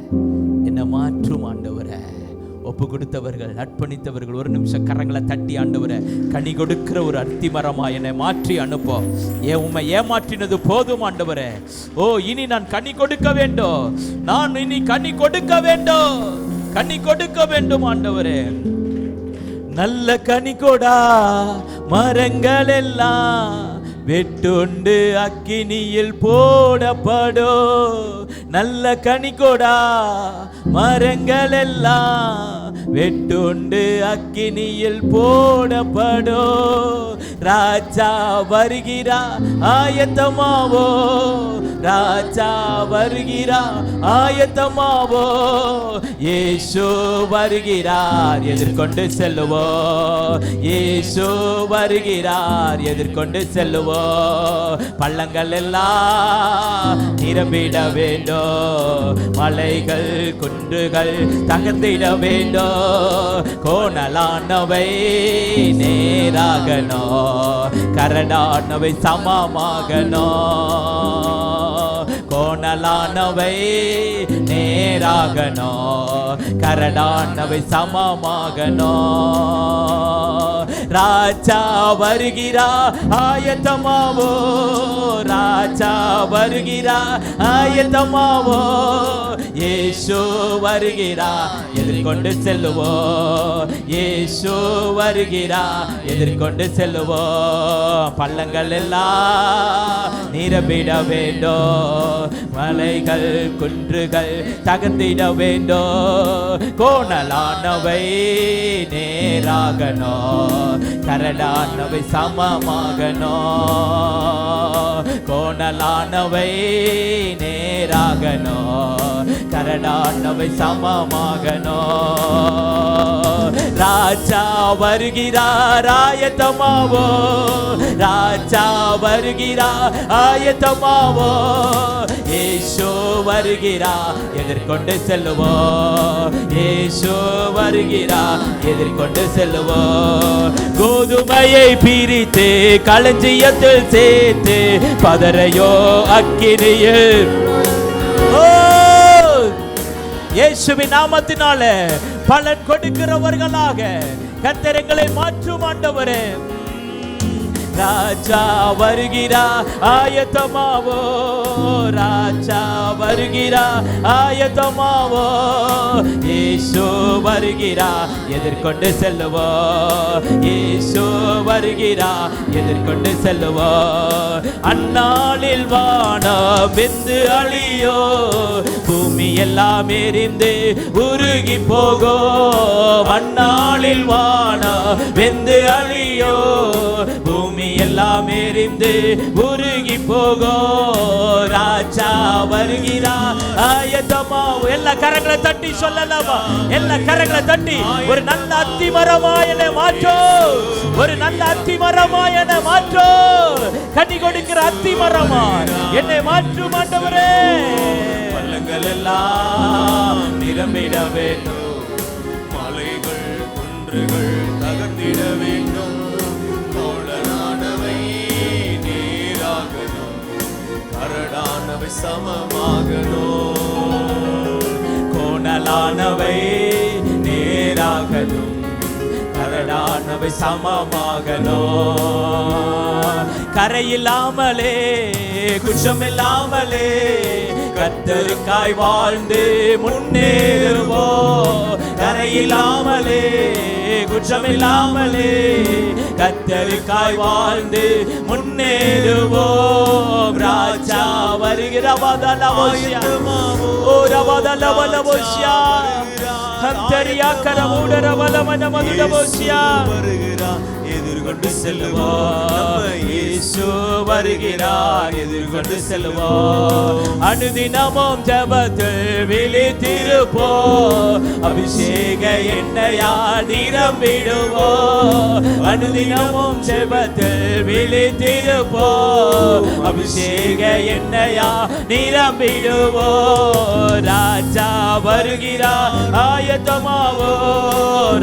ஒப்பு கொடுத்தவர்கள், அர்ப்பணித்தவர்கள் ஒரு நிமிஷம் கரங்களை தட்டி, ஆண்டவரே கனி கொடுக்கிற ஒரு அத்திமரமா என்னை மாற்றி அனுப்போம். உம்மை ஏமாற்றினது போதும் ஆண்டவரே. ஓ, இனி நான் கனி கொடுக்க வேண்டும், நான் இனி கனி கொடுக்க வேண்டும், கனி கொடுக்க வேண்டும் ஆண்டவரே. நல்ல கனி கொடா மரங்கள் எல்லாம் வெட்டுண்டு அக்கினியில் போடப்படோ. நல்ல கனி கொடா மரங்கள் எல்லாம் வெட்டுண்டு அக்கினியில் போடப்படோ. ராஜா வருகிறா ஆயத்தமாவோ, ராஜா வருகிறா ஆயத்தமாவோ. இயேசு வருகிறார் எதிர்கொண்டு செல்லுவோ, இயேசு வருகிறார் எதிர்கொண்டு செல்லுவோ. பள்ளங்கள் எல்லாம் நிரம்பிட வேண்டும், மலைகள் குன்றுகள் தகர்ந்திட வேண்டும். கோணலானவை நேராகனோ, கரடானவை சமமாகனோ. கோணலானவை நேராகனோ, கரடானவை சமமாகனோ. ராஜா வருகிறா ஆயத்தமாவோ, ராஜா வருகிறா ஆயத்தமாவோ. இயேசு வருகிறா எதிர்கொண்டு செல்லுவோ, இயேசு வருகிறா எதிர்கொண்டு செல்லுவோ. பள்ளங்கள் எல்லாம் நிரம்பிட வேண்டும், மலைகள் குன்றுகள் தகர்ந்திட வேண்டும். கோணலானவை நேராகனோ, கரடானவை சமமாகனோ. கோணலானவை நேராகனோ, கரடானவை சமமாகனோ. ராஜா வருகிறார் ஆயத்தமாவோ, ராஜா வருகிறார் ஆயத்தமாவோ. இயேசு வருகிறா எதிர்கொண்டு செல்லுவோ, இயேசு வருகிறா எதிர்கொண்டு செல்லுவோ. கோதுமையை பிரித்து களஞ்சியத்தில் சேர்த்து பதரையோ அக்கினியில், இயேசுவின் நாமத்தினால பலன் கொடுக்கிறவர்களாக கர்த்தர் எங்களை மாற்றும் ஆண்டவரே. ராஜா வருகிறா ஆயத்தமாவோ, ராஜா வருகிறா ஆயத்தமாவோ. இயேசு வருகிறா எதிர்கொண்டு செல்லுவோ, இயேசு வருகிறா எதிர்கொண்டு செல்லுவோ. அந்நாளில் வானம் வெந்து அழியோ, பூமி எல்லாம் எரிந்து உருகி போகோ. அந்நாளில் வானம் வெந்து அழியோ, பூமி எல்லாம் எரிந்து உருகி போகோ. ராஜா வருகிறா ஆயத்தமாவோ. எல்லா கரங்களை தட்டி சொல்லலாமா? எல்லா கரங்களை தட்டி ஒரு நல்ல அத்திமரமா என்னை மாற்றோ, ஒரு நல்ல அத்திமரமா என்னை மாற்றோ. கனி கொடுக்கிற அத்திமரமா என்னை மாற்றும் ஆண்டவரே. பள்ளங்கள் எல்லாம் நிரம்பிட வேண்டும், மலைகள் குன்றுகள் தகர்ந்திட வேண்டும். கரடானவை சமமாகனோ, கோணலானவை நேராகனோ, கரடானவை சமமாகனோ. கரையில்லாமலே குற்றமில்லாமலே கர்த்தருக்காய் வாழ்ந்து முன்னேறுவோ. கரையில்லாமலே குற்றமில்லாமலே கர்த்தருக்காய் வாழ்ந்து முன்னேறுவோம். ராஜா வருகிற வதலவோஷியா, ஓ ரவதலவலவோஷியா, ஹந்தரியா கரமுடர வலமன மதுடவோஷியா. எதிர்கொண்டு செல்லுவோம், இயேசு வருகிறார் எதிர்கொண்டு செல்லுவோம். அனுதினமும் ஜெபத்தில் விழித்திருப்போம், அபிஷேக எண்ணெயால் நிரம்பிடுவோம். அனுதினமும் ஜெபத்தில் விழித்திருப்போம், அபிஷேக எண்ணெயால் நிரம்பிடுவோம். ராஜா வருகிறார் ஆயத்தமாவோ,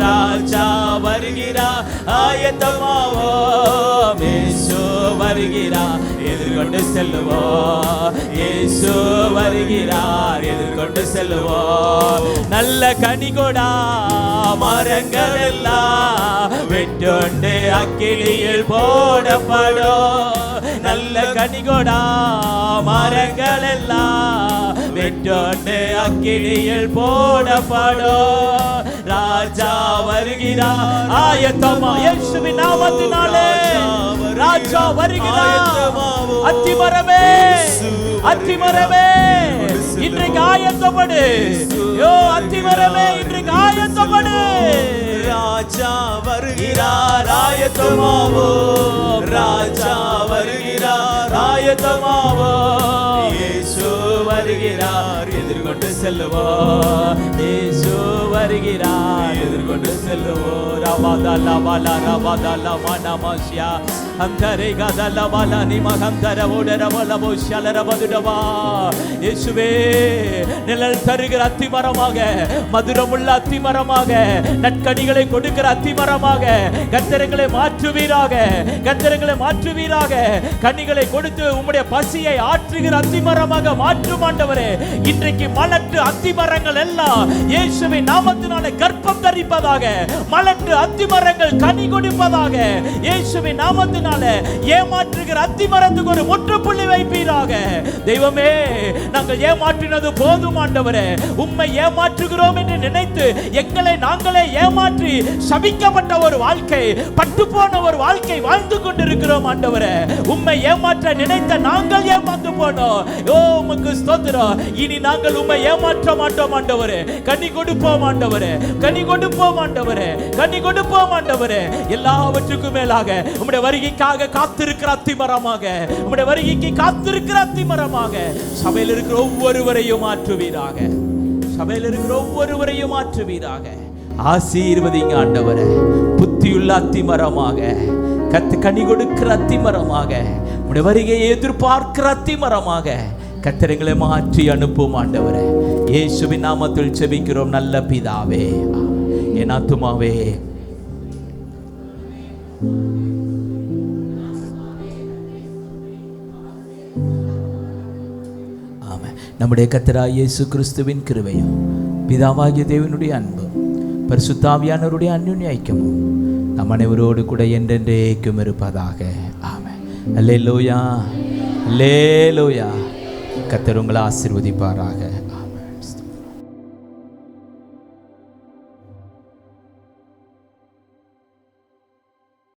ராஜா வருகிறார் ஆயத்தமாவோ. இயேசு வருகிறார், எதிர்கொண்டு செல்லுவோம். இயேசு வருகிறார், எதிர்கொண்டு செல்லுவோம். நல்ல கனிகொடா மரங்கள் எல்லாம் வெட்டுண்டு அக்கினியில் போடப்படும். நல்ல கனிகொடா மரங்கள் எல்லாம் வெட்டுண்டு அக்கினியில் போடப்படும். ராஜா வருகிறார், ஆயத்தமா இயேசுவின் நாமத்தினாலே ராஜா வருகிறார். அத்திமரமே, அத்திமரமே இன்றைக்கு ஆயத்தப்படு. யோ அத்திமரமே இன்றைக்கு ஆயத்தப்படு. ராஜா வருகிறார், ஆயத்தமாவோ. ராஜா வருகிறார், ஆயத்தமாவோ. இயேசு வருகிறார், எதிர்கொண்டு செல்லுவோம். இயேசு வருகிறார், எதிர்கொண்டு செல்லுவோம். ரபாதல பல ரபாதல மனமஸ்யா அந்தரே கதல பல நிமகந்தர ஓடர பல போஷலர பதுடவா. இயேசுவே நிழல் தருகிற அத்திமரமாக, மதுரமுள்ள அத்திமரமாக, நற்கனிகளை கொடுக்கிற அத்திமரமாக கர்த்தர்களை மாற்றுவீராக, கர்த்தர்களை மாற்றுவீராக. கனிகளை கொடுத்து உம்முடைய பசியை ஆற்றுகிற அத்திமரமாக மாற்றும் ஆண்டவரே. இன்றைக்கு மலட்டு அத்திமரங்கள் எல்லாம் இயேசுவின் நாமத்தினாலே கற்பம் தரிப்பதாக. மலட்டு அத்திமரங்கள் கனி கொடுப்பதாக இயேசுவின் நாமத்தினாலே. ஏமாற்றுகிற அத்திமரத்துக்கு ஒரு முற்றுப்புள்ளி வைப்பீராக. தெய்வமே, நாங்கள் ஏமாற்றினது போதும் ஆண்டவரே. உம்மை ஏமாற்றுகிறோம் என்று நினைத்து எங்களை நாங்களே ஏமாற்றி சபிக்கப்பட்ட ஒரு வாழ்க்கை, பட்டுப்போன ஒரு வாழ்க்கை வாழ்ந்து கொண்டிருக்கிறோம் ஆண்டவரே. உம்மை ஏமாற்ற நினைத்த நாங்கள் ஏமாந்து போனோம். ஓ உமக்கு ஸ்தோத்திரம். இனி நாங்கள் உம்மை ஏமாற்ற மாட்டோம் ஆண்டவரே. கனி கொடுப்போம் ஆண்டவரே, கனி கொடுப்போம் ஆண்டவரே, கனி கொடுப்போம் ஆண்டவரே. எல்லாவற்றுக்கும் மேலாக உம்முடைய வருகைக்காக காத்திருக்கிற அத்திமரமாக, உம்முடைய வருகைக்கு காத்திருக்கிற அத்திமரமாக சபையில் இருக்கிற ஒவ்வொருவரையும் மாற்றுவீராக, சபையில் இருக்கிற ஒவ்வொருவரையும் மாற்றுவீராக. ஆசீர்வதிங்க ஆண்டவரே. புத்தியுள்ள அத்திமரமாக, கனி கொடுக்கிற அத்திமரமாக, உம்முடைய வருகையை எதிர்பார்க்கிற அத்திமரமாக கர்த்தரை மாற்றி அனுப்பும் ஆண்டவரே. இயேசுவின் நாமத்தில் ஜெபிக்கிறோம் நல்ல பிதாவே. என் ஆத்துமாவே ஆமென். நம்முடைய கர்த்தராகிய இயேசு கிறிஸ்துவின் கிருபையும் பிதாவாகிய தேவனுடைய அன்பும் பரிசுத்த ஆவியானவருடைய அன்யோன்ய ஐக்கியமும் நம் அனைவரோடு கூட என்றென்றைக்கும் இருப்பதாக. ஆமென். அல்லேலூயா, அல்லேலூயா. கர்த்தர் உங்களை ஆசீர்வதிப்பாராக.